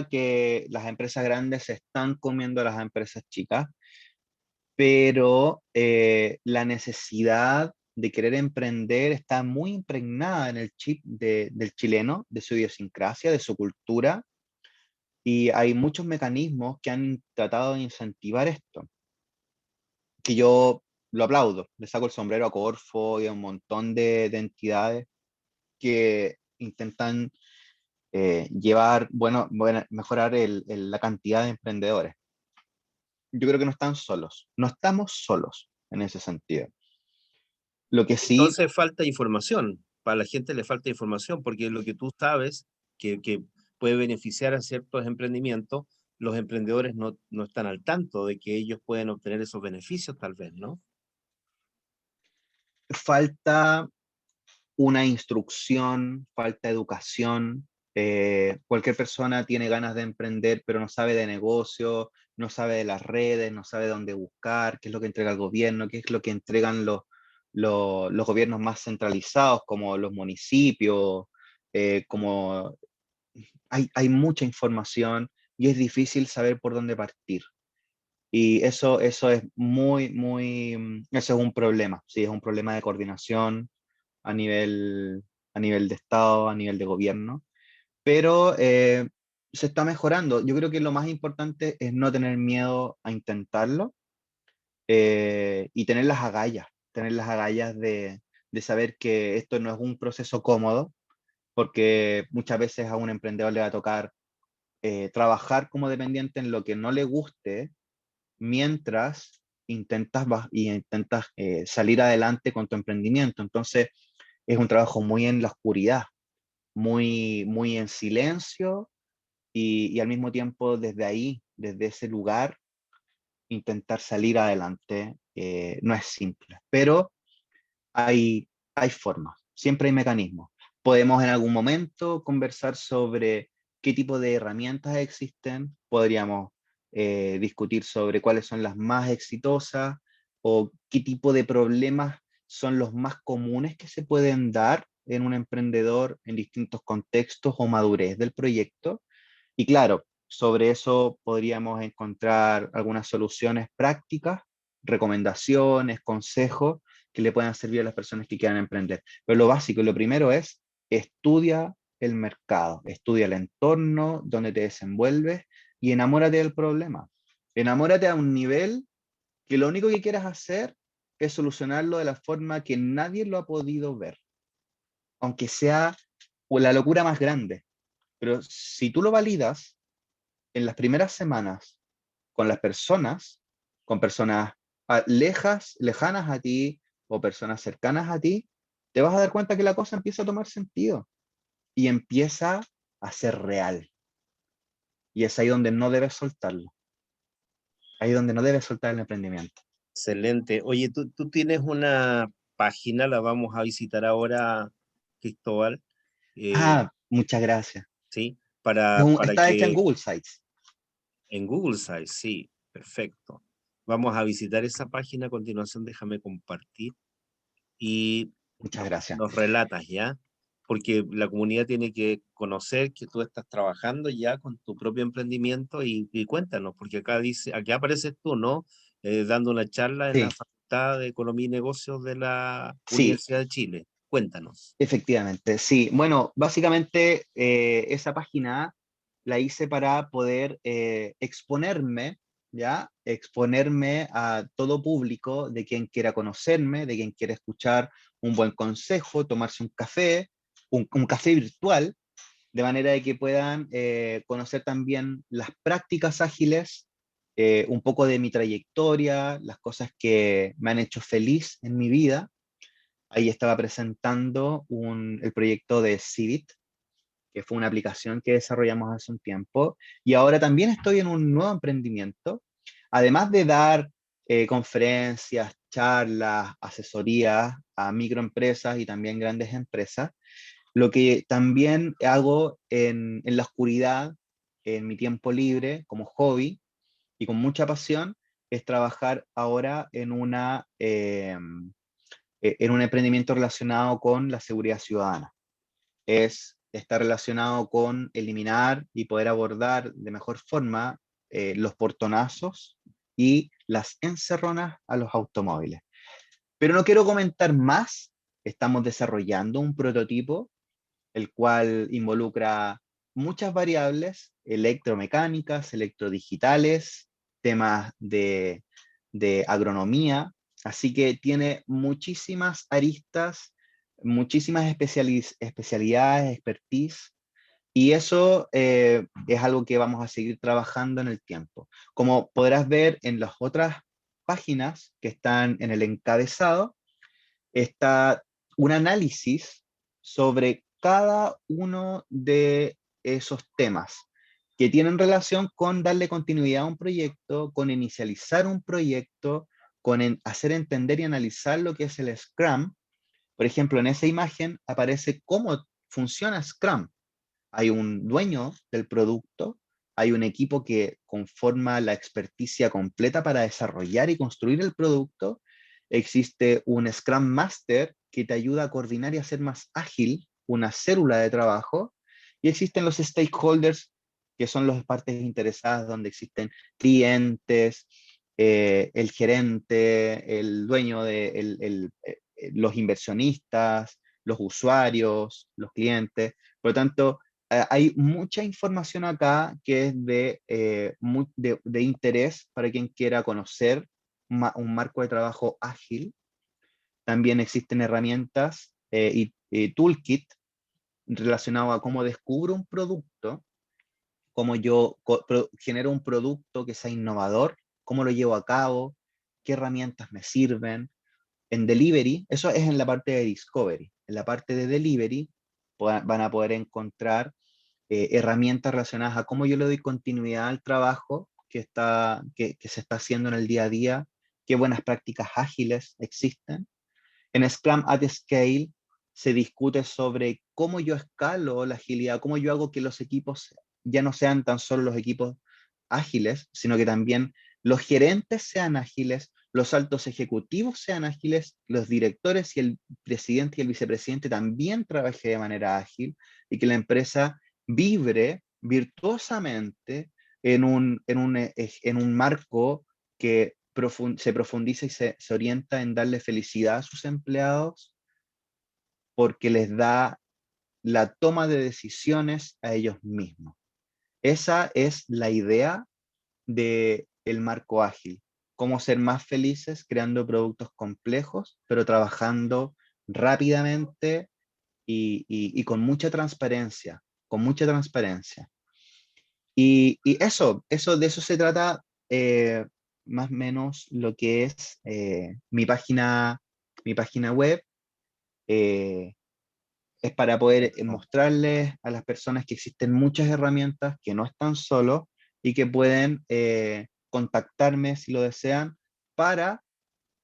que las empresas grandes se están comiendo a las empresas chicas, pero la necesidad de querer emprender está muy impregnada en el chip del chileno, de su idiosincrasia, de su cultura, y hay muchos mecanismos que han tratado de incentivar esto, que yo lo aplaudo, le saco el sombrero a Corfo y a un montón de entidades que intentan mejorar la cantidad de emprendedores. Yo creo que no están solos, no estamos solos en ese sentido. Lo que sí, Entonces falta información, para la gente le falta información, porque lo que tú sabes que puede beneficiar a ciertos emprendimientos, los emprendedores no están al tanto de que ellos pueden obtener esos beneficios tal vez, ¿no? falta una instrucción, falta educación. Cualquier persona tiene ganas de emprender, pero no sabe de negocio, no sabe de las redes, no sabe dónde buscar, qué es lo que entrega el gobierno, qué es lo que entregan los gobiernos más centralizados, como los municipios, como hay mucha información y es difícil saber por dónde partir. Y eso es eso es un problema, sí, es un problema de coordinación a nivel, a nivel de Estado, a nivel de gobierno, pero se está mejorando. Yo creo que lo más importante es no tener miedo a intentarlo y tener las agallas de saber que esto no es un proceso cómodo, porque muchas veces a un emprendedor le va a tocar trabajar como dependiente en lo que no le guste mientras intentas salir adelante con tu emprendimiento. Entonces, es un trabajo muy en la oscuridad, muy en silencio y al mismo tiempo desde ahí, desde ese lugar, intentar salir adelante. No es simple, pero hay formas, siempre hay mecanismos. Podemos en algún momento conversar sobre qué tipo de herramientas existen, podríamos discutir sobre cuáles son las más exitosas o qué tipo de problemas son los más comunes que se pueden dar en un emprendedor en distintos contextos o madurez del proyecto. Y claro, sobre eso podríamos encontrar algunas soluciones prácticas, recomendaciones, consejos que le puedan servir a las personas que quieran emprender. Pero lo básico y lo primero es estudia el mercado, estudia el entorno donde te desenvuelves y enamórate del problema. Enamórate a un nivel que lo único que quieras hacer es solucionarlo de la forma que nadie lo ha podido ver, aunque sea la locura más grande. Pero si tú lo validas en las primeras semanas con las personas, con personas lejanas a ti o personas cercanas a ti, te vas a dar cuenta que la cosa empieza a tomar sentido y empieza a ser real. Y es ahí donde no debes soltarlo, ahí donde no debes soltar el emprendimiento. Excelente. Oye, tú tienes una página, la vamos a visitar ahora, Cristóbal, eh, Muchas gracias. ¿sí? Para Está hecha en que Google Sites. en Google Sites, sí, perfecto. Vamos a visitar esa página a continuación, déjame compartir y Muchas gracias. nos relatas ya, porque la comunidad tiene que conocer que tú estás trabajando ya con tu propio emprendimiento y cuéntanos, porque acá dice, aquí apareces tú, ¿no? Dando una charla en la Sí, Facultad de Economía y Negocios de la sí, Universidad de Chile. Cuéntanos. efectivamente, sí. Bueno, básicamente esa página la hice para poder exponerme, ¿ya? Exponerme a todo público de quien quiera conocerme, de quien quiera escuchar un buen consejo, tomarse un café, un café virtual, de manera de que puedan conocer también las prácticas ágiles, un poco de mi trayectoria, las cosas que me han hecho feliz en mi vida. Ahí estaba presentando el proyecto de Civit, que fue una aplicación que desarrollamos hace un tiempo. Y ahora también estoy en un nuevo emprendimiento. Además de dar conferencias, charlas, asesorías a microempresas y también grandes empresas, lo que también hago en la oscuridad, en mi tiempo libre, como hobby y con mucha pasión, es trabajar ahora en un emprendimiento relacionado con la seguridad ciudadana. Está relacionado con eliminar y poder abordar de mejor forma los portonazos y las encerronas a los automóviles. Pero no quiero comentar más. Estamos desarrollando un prototipo el cual involucra muchas variables electromecánicas, electrodigitales, temas de agronomía, así que tiene muchísimas aristas, muchísimas especialidades, expertise, y eso es algo que vamos a seguir trabajando en el tiempo. Como podrás ver en las otras páginas que están en el encabezado, está un análisis sobre cada uno de esos temas que tienen relación con darle continuidad a un proyecto, con inicializar un proyecto, con hacer entender y analizar lo que es el Scrum. Por ejemplo, en esa imagen aparece cómo funciona Scrum. Hay un dueño del producto, hay un equipo que conforma la experticia completa para desarrollar y construir el producto, existe un Scrum Master que te ayuda a coordinar y hacer más ágil una célula de trabajo, y existen los stakeholders, que son las partes interesadas, donde existen clientes, el gerente, el dueño de los inversionistas, los usuarios, los clientes. Por lo tanto, hay mucha información acá que es de interés para quien quiera conocer un marco de trabajo ágil. También existen herramientas y toolkit relacionado a cómo descubro un producto, cómo yo genero un producto que sea innovador, cómo lo llevo a cabo, qué herramientas me sirven. En delivery, eso es en la parte de discovery. En la parte de delivery van a poder encontrar herramientas relacionadas a cómo yo le doy continuidad al trabajo que se está haciendo en el día a día, qué buenas prácticas ágiles existen. En Scrum at Scale se discute sobre cómo yo escalo la agilidad, cómo yo hago que los equipos ya no sean tan solo los equipos ágiles, sino que también los gerentes sean ágiles, los altos ejecutivos sean ágiles, los directores y el presidente y el vicepresidente también trabajen de manera ágil y que la empresa vibre virtuosamente en un marco que se profundiza y se orienta en darle felicidad a sus empleados porque les da la toma de decisiones a ellos mismos. Esa es la idea del marco ágil, cómo ser más felices creando productos complejos, pero trabajando rápidamente y con mucha transparencia, con mucha transparencia. Y de eso se trata más o menos lo que es mi página web. eh, es para poder mostrarles a las personas que existen muchas herramientas, que no están solos y que pueden contactarme si lo desean para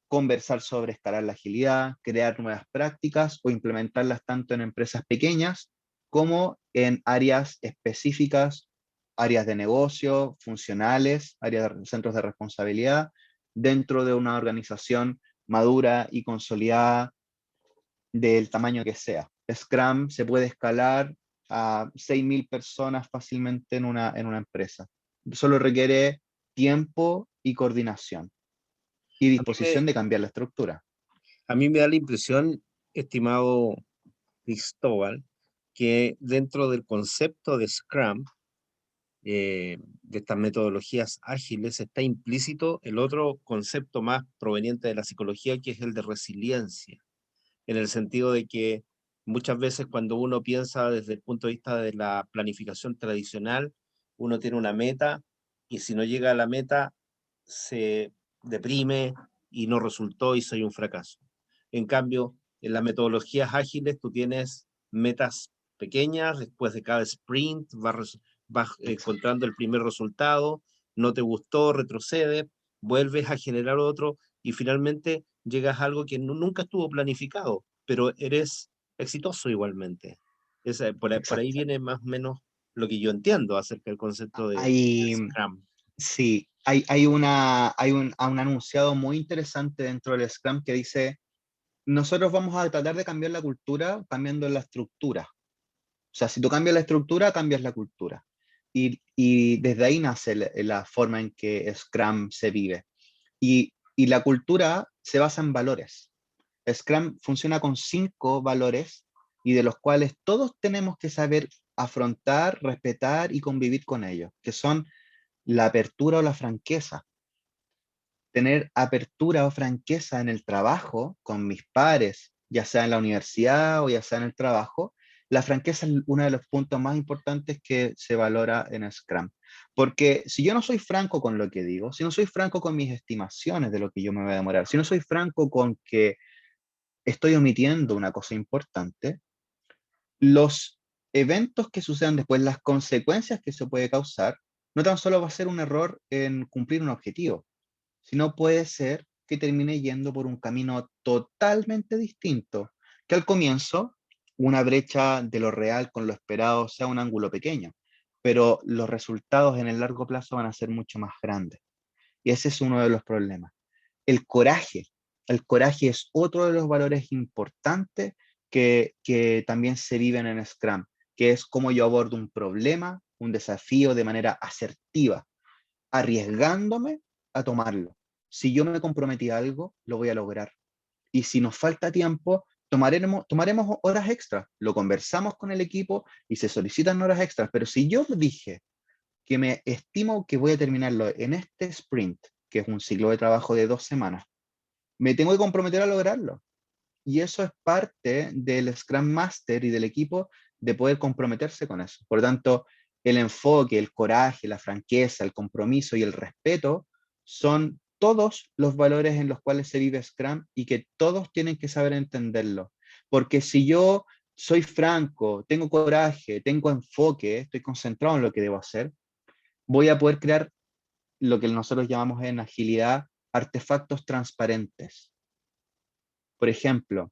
conversar sobre escalar la agilidad, crear nuevas prácticas o implementarlas tanto en empresas pequeñas como en áreas específicas, áreas de negocio, funcionales, áreas de centros de responsabilidad, dentro de una organización madura y consolidada del tamaño que sea. Scrum se puede escalar a 6.000 personas fácilmente en una empresa. Solo requiere tiempo y coordinación y A mí me, disposición de cambiar la estructura. a mí me da la impresión, estimado Cristóbal, que dentro del concepto de Scrum, de estas metodologías ágiles, está implícito el otro concepto más proveniente de la psicología, que es el de resiliencia, en el sentido de que muchas veces cuando uno piensa desde el punto de vista de la planificación tradicional, uno tiene una meta y si no llega a la meta se deprime y no resultó y soy un fracaso. En cambio, en las metodologías ágiles tú tienes metas pequeñas, después de cada sprint vas encontrando el primer resultado, no te gustó, retrocede, vuelves a generar otro y finalmente llegas a algo que nunca estuvo planificado, pero eres exitoso igualmente. Por ahí Exacto. viene más o menos lo que yo entiendo acerca del concepto de Hay, Scrum. sí, hay un anunciado muy interesante dentro del Scrum que dice, nosotros vamos a tratar de cambiar la cultura cambiando la estructura. O sea, si tú cambias la estructura, cambias la cultura. Y desde ahí nace la forma en que Scrum se vive. Y la cultura se basa en valores. Scrum funciona con 5 valores y de los cuales todos tenemos que saber afrontar, respetar y convivir con ellos, que son la apertura o la franqueza. Tener apertura o franqueza en el trabajo con mis pares, ya sea en la universidad o ya sea en el trabajo, la franqueza es uno de los puntos más importantes que se valora en Scrum. Porque si yo no soy franco con lo que digo, si no soy franco con mis estimaciones de lo que yo me voy a demorar, si no soy franco con que estoy omitiendo una cosa importante, los eventos que sucedan después, las consecuencias que se puede causar, no tan solo va a ser un error en cumplir un objetivo, sino puede ser que termine yendo por un camino totalmente distinto, que al comienzo una brecha de lo real con lo esperado sea un ángulo pequeño, pero los resultados en el largo plazo van a ser mucho más grandes. Y ese es uno de los problemas. El coraje. El coraje es otro de los valores importantes que también se viven en Scrum, que es cómo yo abordo un problema, un desafío de manera asertiva, arriesgándome a tomarlo. Si yo me comprometí a algo, lo voy a lograr. Y si nos falta tiempo, tomaremos horas extras. Lo conversamos con el equipo y se solicitan horas extras. Pero si yo dije que me estimo que voy a terminarlo en este sprint, que es un ciclo de trabajo de 2 semanas, me tengo que comprometer a lograrlo. Y eso es parte del Scrum Master y del equipo de poder comprometerse con eso. Por lo tanto, el enfoque, el coraje, la franqueza, el compromiso y el respeto son todos los valores en los cuales se vive Scrum y que todos tienen que saber entenderlo. Porque si yo soy franco, tengo coraje, tengo enfoque, estoy concentrado en lo que debo hacer, voy a poder crear lo que nosotros llamamos en agilidad artefactos transparentes. Por ejemplo,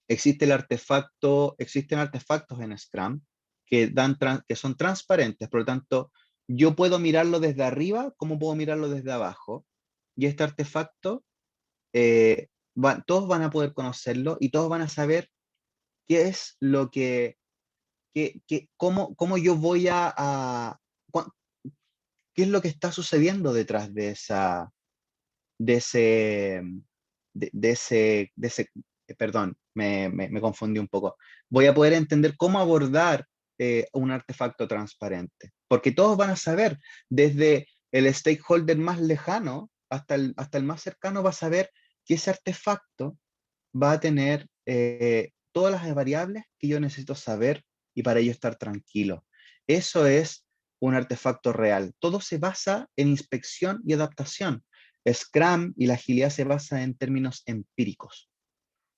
existen artefactos en Scrum que son transparentes, por lo tanto, yo puedo mirarlo desde arriba como puedo mirarlo desde abajo, y este artefacto, todos van a poder conocerlo y todos van a saber qué es lo cómo yo voy qué es lo que está sucediendo detrás de de ese, de ese, perdón, me confundí un poco. Voy a poder entender cómo abordar un artefacto transparente, porque todos van a saber, desde el stakeholder más lejano hasta el más cercano, va a saber que ese artefacto va a tener todas las variables que yo necesito saber y para ello estar tranquilo. Eso es un artefacto real. Todo se basa en inspección y adaptación. Scrum y la agilidad se basa en términos empíricos.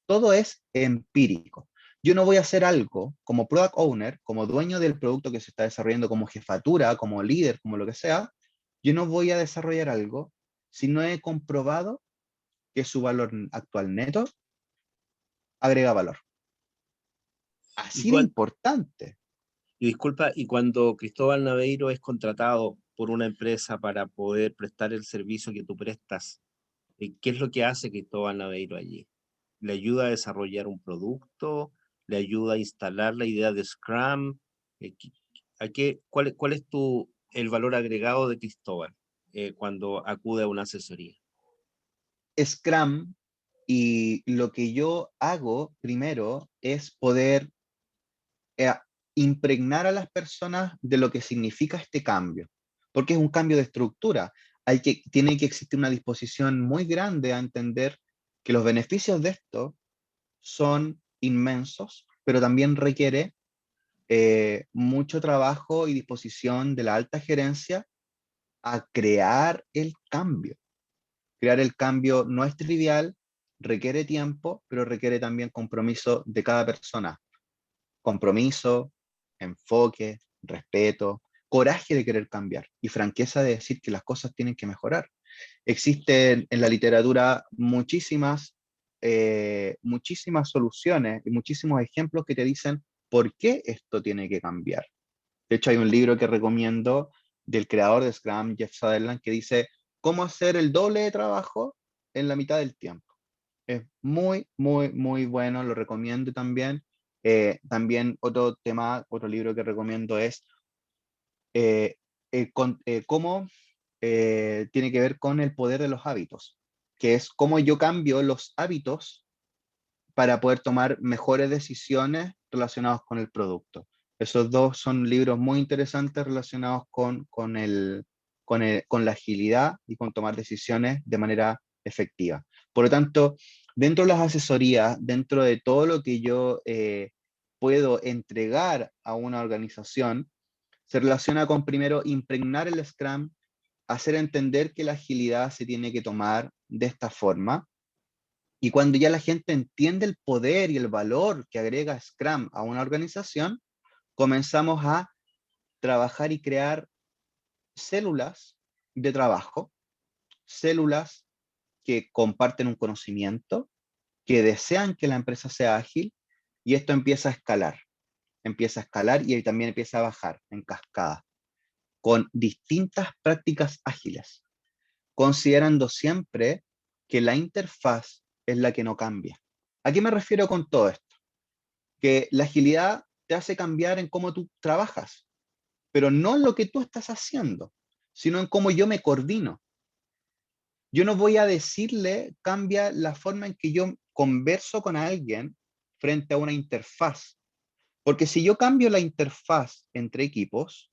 Todo es empírico. Yo no voy a hacer algo como product owner, como dueño del producto que se está desarrollando, como jefatura, como líder, como lo que sea. Yo no voy a desarrollar algo si no he comprobado que su valor actual neto agrega valor. Y, Así de importante. y disculpa, y cuando Cristóbal Naveiro es contratado por una empresa para poder prestar el servicio que tú prestas, ¿qué es lo que hace Cristóbal Naveiro allí? ¿Le ayuda a desarrollar un producto? ¿Le ayuda a instalar la idea de Scrum? ¿Cuál es el valor agregado de Cristóbal cuando acude a una asesoría? Scrum, y lo que yo hago primero es poder eh, impregnar a las personas de lo que significa este cambio, porque es un cambio de estructura. Tiene que existir una disposición muy grande a entender que los beneficios de esto son inmensos, pero también requiere mucho trabajo y disposición de la alta gerencia a crear el cambio. Crear el cambio no es trivial, requiere tiempo, pero requiere también compromiso de cada persona. Compromiso, enfoque, respeto, coraje de querer cambiar y franqueza de decir que las cosas tienen que mejorar. Existen en la literatura muchísimas soluciones y muchísimos ejemplos que te dicen por qué esto tiene que cambiar. De hecho, hay un libro que recomiendo del creador de Scrum, Jeff Sutherland, que dice cómo hacer el doble de trabajo en la mitad del tiempo. Es muy bueno, lo recomiendo también. También otro libro que recomiendo es eh, cómo tiene que ver con el poder de los hábitos, que es cómo yo cambio los hábitos para poder tomar mejores decisiones relacionadas con el producto. Esos dos son libros muy interesantes relacionados con la agilidad y con tomar decisiones de manera efectiva. Por lo tanto, dentro de las asesorías, dentro de todo lo que yo puedo entregar a una organización, se relaciona con primero impregnar el Scrum, hacer entender que la agilidad se tiene que tomar de esta forma, y cuando ya la gente entiende el poder y el valor que agrega Scrum a una organización, comenzamos a trabajar y crear células de trabajo, células que comparten un conocimiento, que desean que la empresa sea ágil, y esto empieza a escalar y también empieza a bajar en cascada, con distintas prácticas ágiles, considerando siempre que la interfaz es la que no cambia. ¿A qué me refiero con todo esto? Que la agilidad te hace cambiar en cómo tú trabajas, pero no en lo que tú estás haciendo, sino en cómo yo me coordino. Yo no voy a decirle cambia la forma en que yo converso con alguien frente a una interfaz, porque si yo cambio la interfaz entre equipos,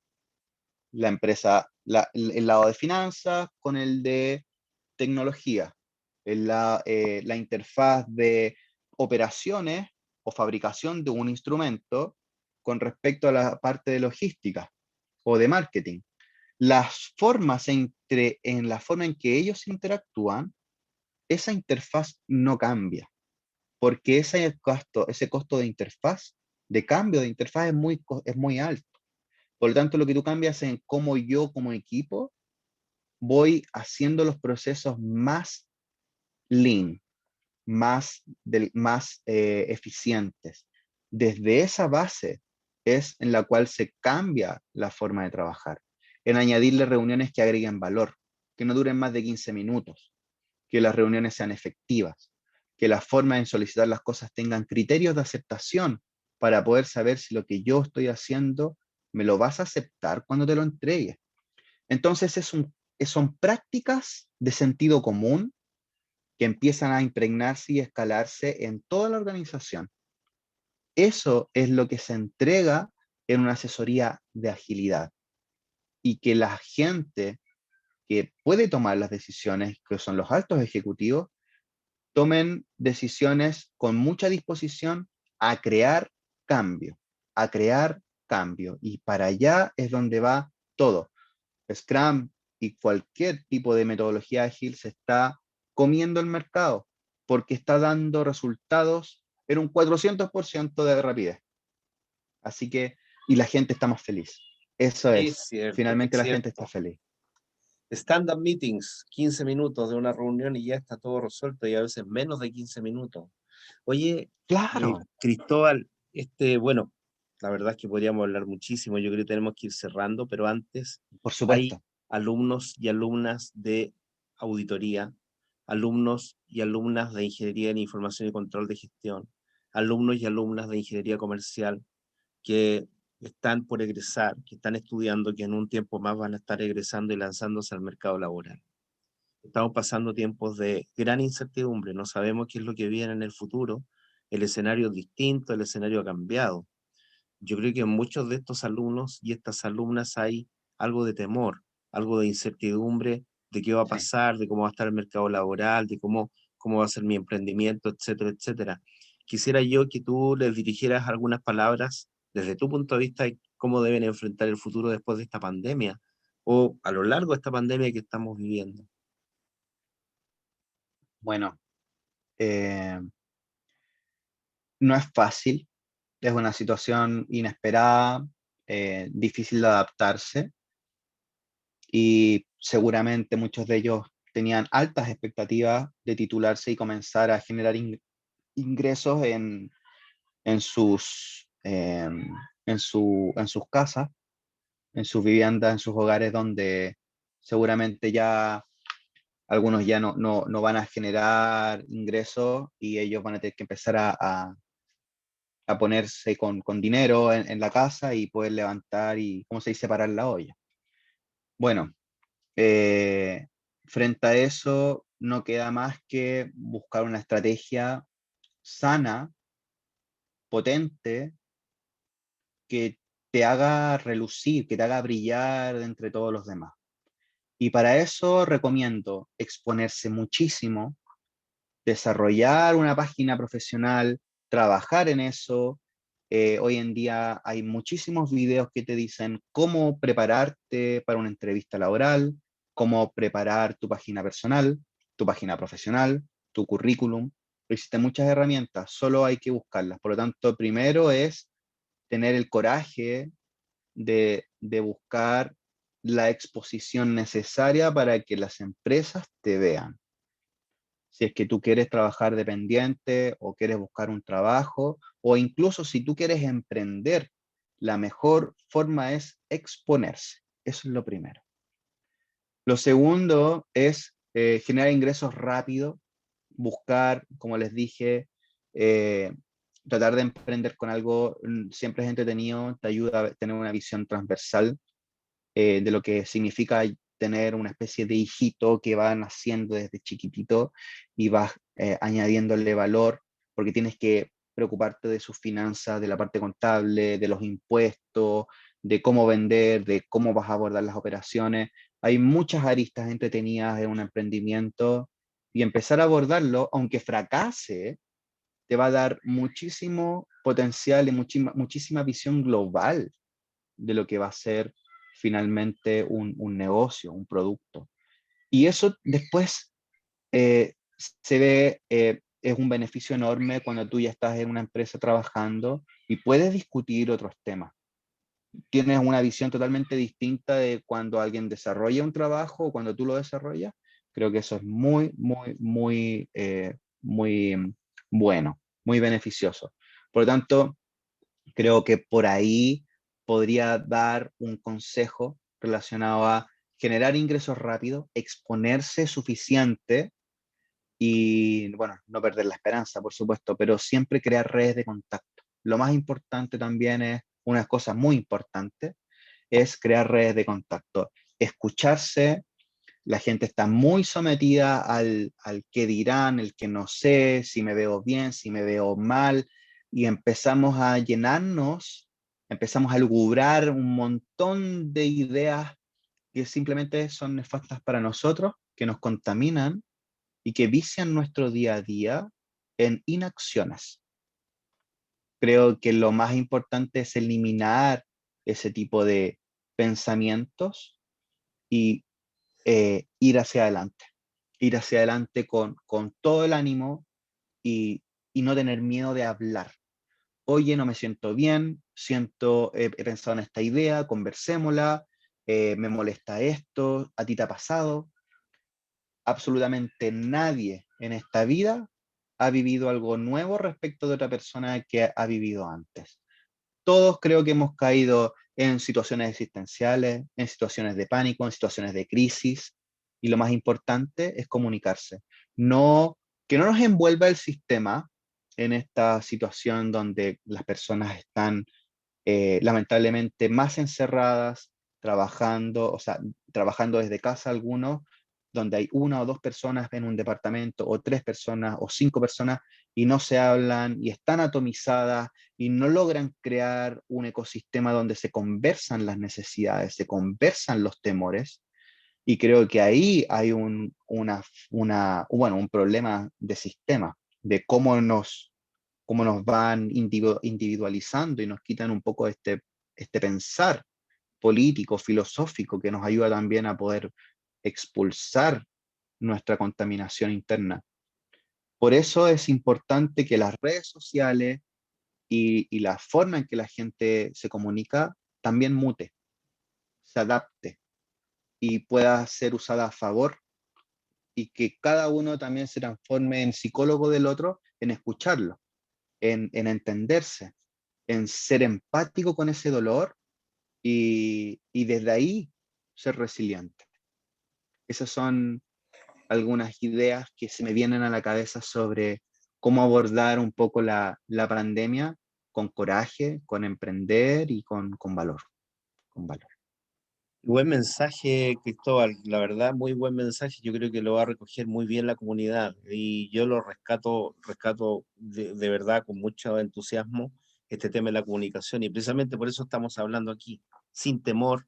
la empresa, el lado de finanzas con el de tecnología, la interfaz de operaciones o fabricación de un instrumento con respecto a la parte de logística. o de marketing. Las formas en la forma en que ellos interactúan, esa interfaz no cambia, porque ese costo de interfaz, de cambio de interfaz es muy alto. Por lo tanto, lo que tú cambias en cómo yo como equipo voy haciendo los procesos más lean, más eficientes. Desde esa base es en la cual se cambia la forma de trabajar, en añadirle reuniones que agreguen valor, que no duren más de 15 minutos, que las reuniones sean efectivas, que la forma en solicitar las cosas tengan criterios de aceptación para poder saber si lo que yo estoy haciendo me lo vas a aceptar cuando te lo entregue. Entonces son prácticas de sentido común que empiezan a impregnarse y escalarse en toda la organización. Eso es lo que se entrega en una asesoría de agilidad y que la gente que puede tomar las decisiones, que son los altos ejecutivos, tomen decisiones con mucha disposición a crear cambio, a crear cambio. Y para allá es donde va todo. Scrum y cualquier tipo de metodología ágil se está comiendo el mercado porque está dando resultados en un 400% de rapidez. Así que, y la gente está más feliz. Eso Es es. cierto, es Finalmente la gente está cierto. feliz. Stand-up meetings, 15 minutos de una reunión y ya está todo resuelto, y a veces menos de 15 minutos. Oye, Claro, Cristóbal, bueno, la verdad es que podríamos hablar muchísimo, yo creo que tenemos que ir cerrando, pero antes por hay supuesto. alumnos y alumnas de auditoría, alumnos y alumnas de ingeniería en información y control de gestión, alumnos y alumnas de ingeniería comercial que están por egresar, que están estudiando, que en un tiempo más van a estar egresando y lanzándose al mercado laboral. Estamos pasando tiempos de gran incertidumbre, no sabemos qué es lo que viene en el futuro, el escenario es distinto, el escenario ha cambiado. Yo creo que en muchos de estos alumnos y estas alumnas hay algo de temor, algo de incertidumbre de qué va a Sí. pasar, de cómo va a estar el mercado laboral, de cómo va a ser mi emprendimiento, etcétera, etcétera. Quisiera yo que tú les dirigieras algunas palabras desde tu punto de vista de cómo deben enfrentar el futuro después de esta pandemia o a lo largo de esta pandemia que estamos viviendo. Bueno, eh, no es fácil, es una situación inesperada, difícil de adaptarse y seguramente muchos de ellos tenían altas expectativas de titularse y comenzar a generar ingresos en sus casas, en sus viviendas, en sus hogares, donde seguramente ya algunos ya no van a generar ingresos y ellos van a tener que empezar a ponerse con dinero en la casa y poder levantar y, ¿cómo se dice?, parar la olla. Bueno, eh, frente a eso, no queda más que buscar una estrategia sana, potente, que te haga relucir, que te haga brillar de entre todos los demás. Y para eso recomiendo exponerse muchísimo, desarrollar una página profesional, trabajar en eso. Hoy en día hay muchísimos videos que te dicen cómo prepararte para una entrevista laboral, cómo preparar tu página personal, tu página profesional, tu currículum. Existen muchas herramientas, solo hay que buscarlas. Por lo tanto, primero es tener el coraje de buscar la exposición necesaria para que las empresas te vean. Si es que tú quieres trabajar dependiente o quieres buscar un trabajo, o incluso si tú quieres emprender, la mejor forma es exponerse. Eso es lo primero. Lo segundo es generar ingresos rápido, buscar, como les dije, eh, tratar de emprender con algo siempre es entretenido, te ayuda a tener una visión transversal de lo que significa tener una especie de hijito que va naciendo desde chiquitito y vas añadiéndole valor, porque tienes que preocuparte de sus finanzas, de la parte contable, de los impuestos, de cómo vender, de cómo vas a abordar las operaciones. Hay muchas aristas entretenidas en un emprendimiento y empezar a abordarlo, aunque fracase, te va a dar muchísimo potencial y muchísima visión global de lo que va a ser finalmente un negocio, un producto. Y eso después se ve, es un beneficio enorme cuando tú ya estás en una empresa trabajando y puedes discutir otros temas. Tienes una visión totalmente distinta de cuando alguien desarrolla un trabajo o cuando tú lo desarrollas. Creo que eso es muy, muy, muy, muy bueno, muy beneficioso. Por lo tanto, creo que por ahí podría dar un consejo relacionado a generar ingresos rápidos, exponerse suficiente y, bueno, no perder la esperanza, por supuesto, pero siempre crear redes de contacto. Lo más importante también es, una cosa muy importante, es crear redes de contacto. Escucharse, la gente está muy sometida al qué dirán, el que no sé, si me veo bien, si me veo mal, y empezamos a llenarnos, empezamos a lugubrar un montón de ideas que simplemente son nefastas para nosotros, que nos contaminan y que vician nuestro día a día en inacciones. Creo que lo más importante es eliminar ese tipo de pensamientos y ir hacia adelante con todo el ánimo y no tener miedo de hablar. Oye, no me siento bien, he pensado en esta idea, conversémosla, me molesta esto, ¿a ti te ha pasado? Absolutamente nadie en esta vida ha vivido algo nuevo respecto de otra persona que ha vivido antes. Todos creo que hemos caído en situaciones existenciales, en situaciones de pánico, en situaciones de crisis, y lo más importante es comunicarse. No, que no nos envuelva el sistema en esta situación donde las personas están lamentablemente más encerradas, trabajando, o sea, trabajando desde casa algunos, donde hay una o dos personas en un departamento, o tres personas, o cinco personas, y no se hablan, y están atomizadas, y no logran crear un ecosistema donde se conversan las necesidades, se conversan los temores, y creo que ahí hay bueno, un problema de sistema, de cómo nos van individualizando y nos quitan un poco este pensar político, filosófico, que nos ayuda también a poder expulsar nuestra contaminación interna. Por eso es importante que las redes sociales y la forma en que la gente se comunica también mute, se adapte y pueda ser usada a favor, y que cada uno también se transforme en psicólogo del otro, en escucharlo, en entenderse, en ser empático con ese dolor y desde ahí ser resiliente. Esas son algunas ideas que se me vienen a la cabeza sobre cómo abordar un poco la pandemia con coraje, con emprender y con valor, con valor. Buen mensaje, Cristóbal. La verdad, muy buen mensaje. Yo creo que lo va a recoger muy bien la comunidad y yo lo rescato de verdad con mucho entusiasmo este tema de la comunicación y precisamente por eso estamos hablando aquí, sin temor,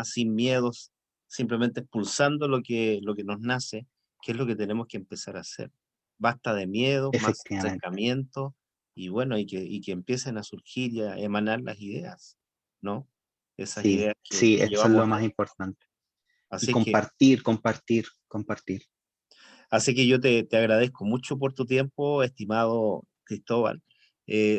sin miedos, simplemente expulsando lo que nos nace, que es lo que tenemos que empezar a hacer. Basta de miedo, más Efectivamente. acercamiento y bueno, y que empiecen a surgir y a emanar las ideas, ¿no? Esas Sí, ideas sí, que eso es llevamos lo más dentro. importante. Y Así que, compartir, compartir, compartir. así que yo te agradezco mucho por tu tiempo, estimado Cristóbal.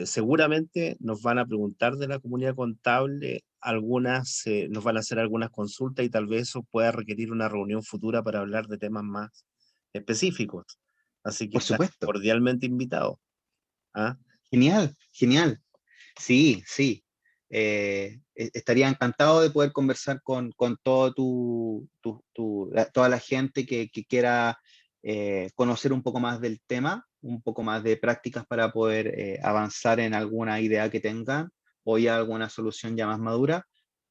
Seguramente nos van a preguntar de la comunidad contable, algunas, nos van a hacer algunas consultas y tal vez eso pueda requerir una reunión futura para hablar de temas más específicos. Así que Por estás supuesto. cordialmente invitado. ¿Ah? Genial, genial. Sí, sí. Estaría encantado de poder conversar con todo toda la gente que quiera conocer un poco más del tema, un poco más de prácticas para poder avanzar en alguna idea que tengan o ya alguna solución ya más madura.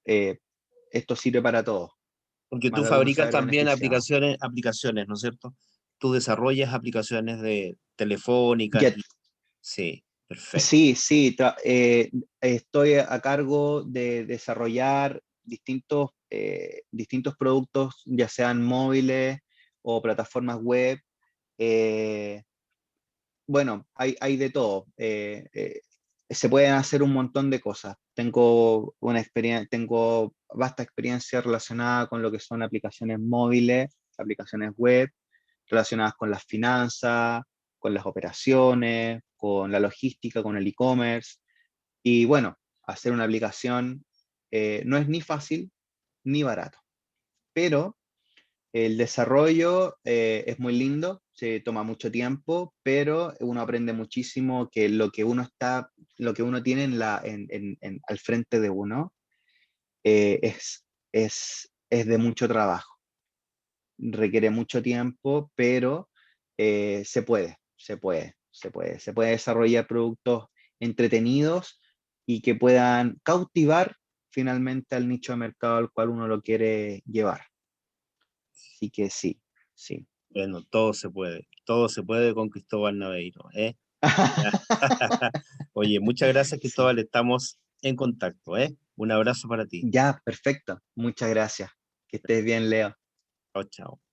Eh, Esto sirve para todos. Porque Más tú de algunos fabricas saber también beneficiado. aplicaciones, ¿no es cierto? Tú desarrollas aplicaciones de telefónicas Ya, y sí, perfecto. sí, sí, estoy a cargo de desarrollar distintos productos, ya sean móviles o plataformas web. eh, bueno, hay de todo. se pueden hacer un montón de cosas. Tengo tengo vasta experiencia relacionada con lo que son aplicaciones móviles, aplicaciones web, relacionadas con las finanzas, con las operaciones, con la logística, con el e-commerce. Y bueno, hacer una aplicación no es ni fácil ni barato, pero el desarrollo es muy lindo, se toma mucho tiempo, pero uno aprende muchísimo que lo que uno tiene al frente de uno es de mucho trabajo. Requiere mucho tiempo, pero se puede desarrollar productos entretenidos y que puedan cautivar finalmente al nicho de mercado al cual uno lo quiere llevar. Así que sí, sí. Bueno, todo se puede con Cristóbal Naveiro, ¿eh? Ya. Oye, muchas gracias, Sí. Cristóbal, estamos en contacto, ¿eh? Un abrazo para ti. Ya, perfecto. Muchas gracias. Que estés bien, Leo. Chao, chao.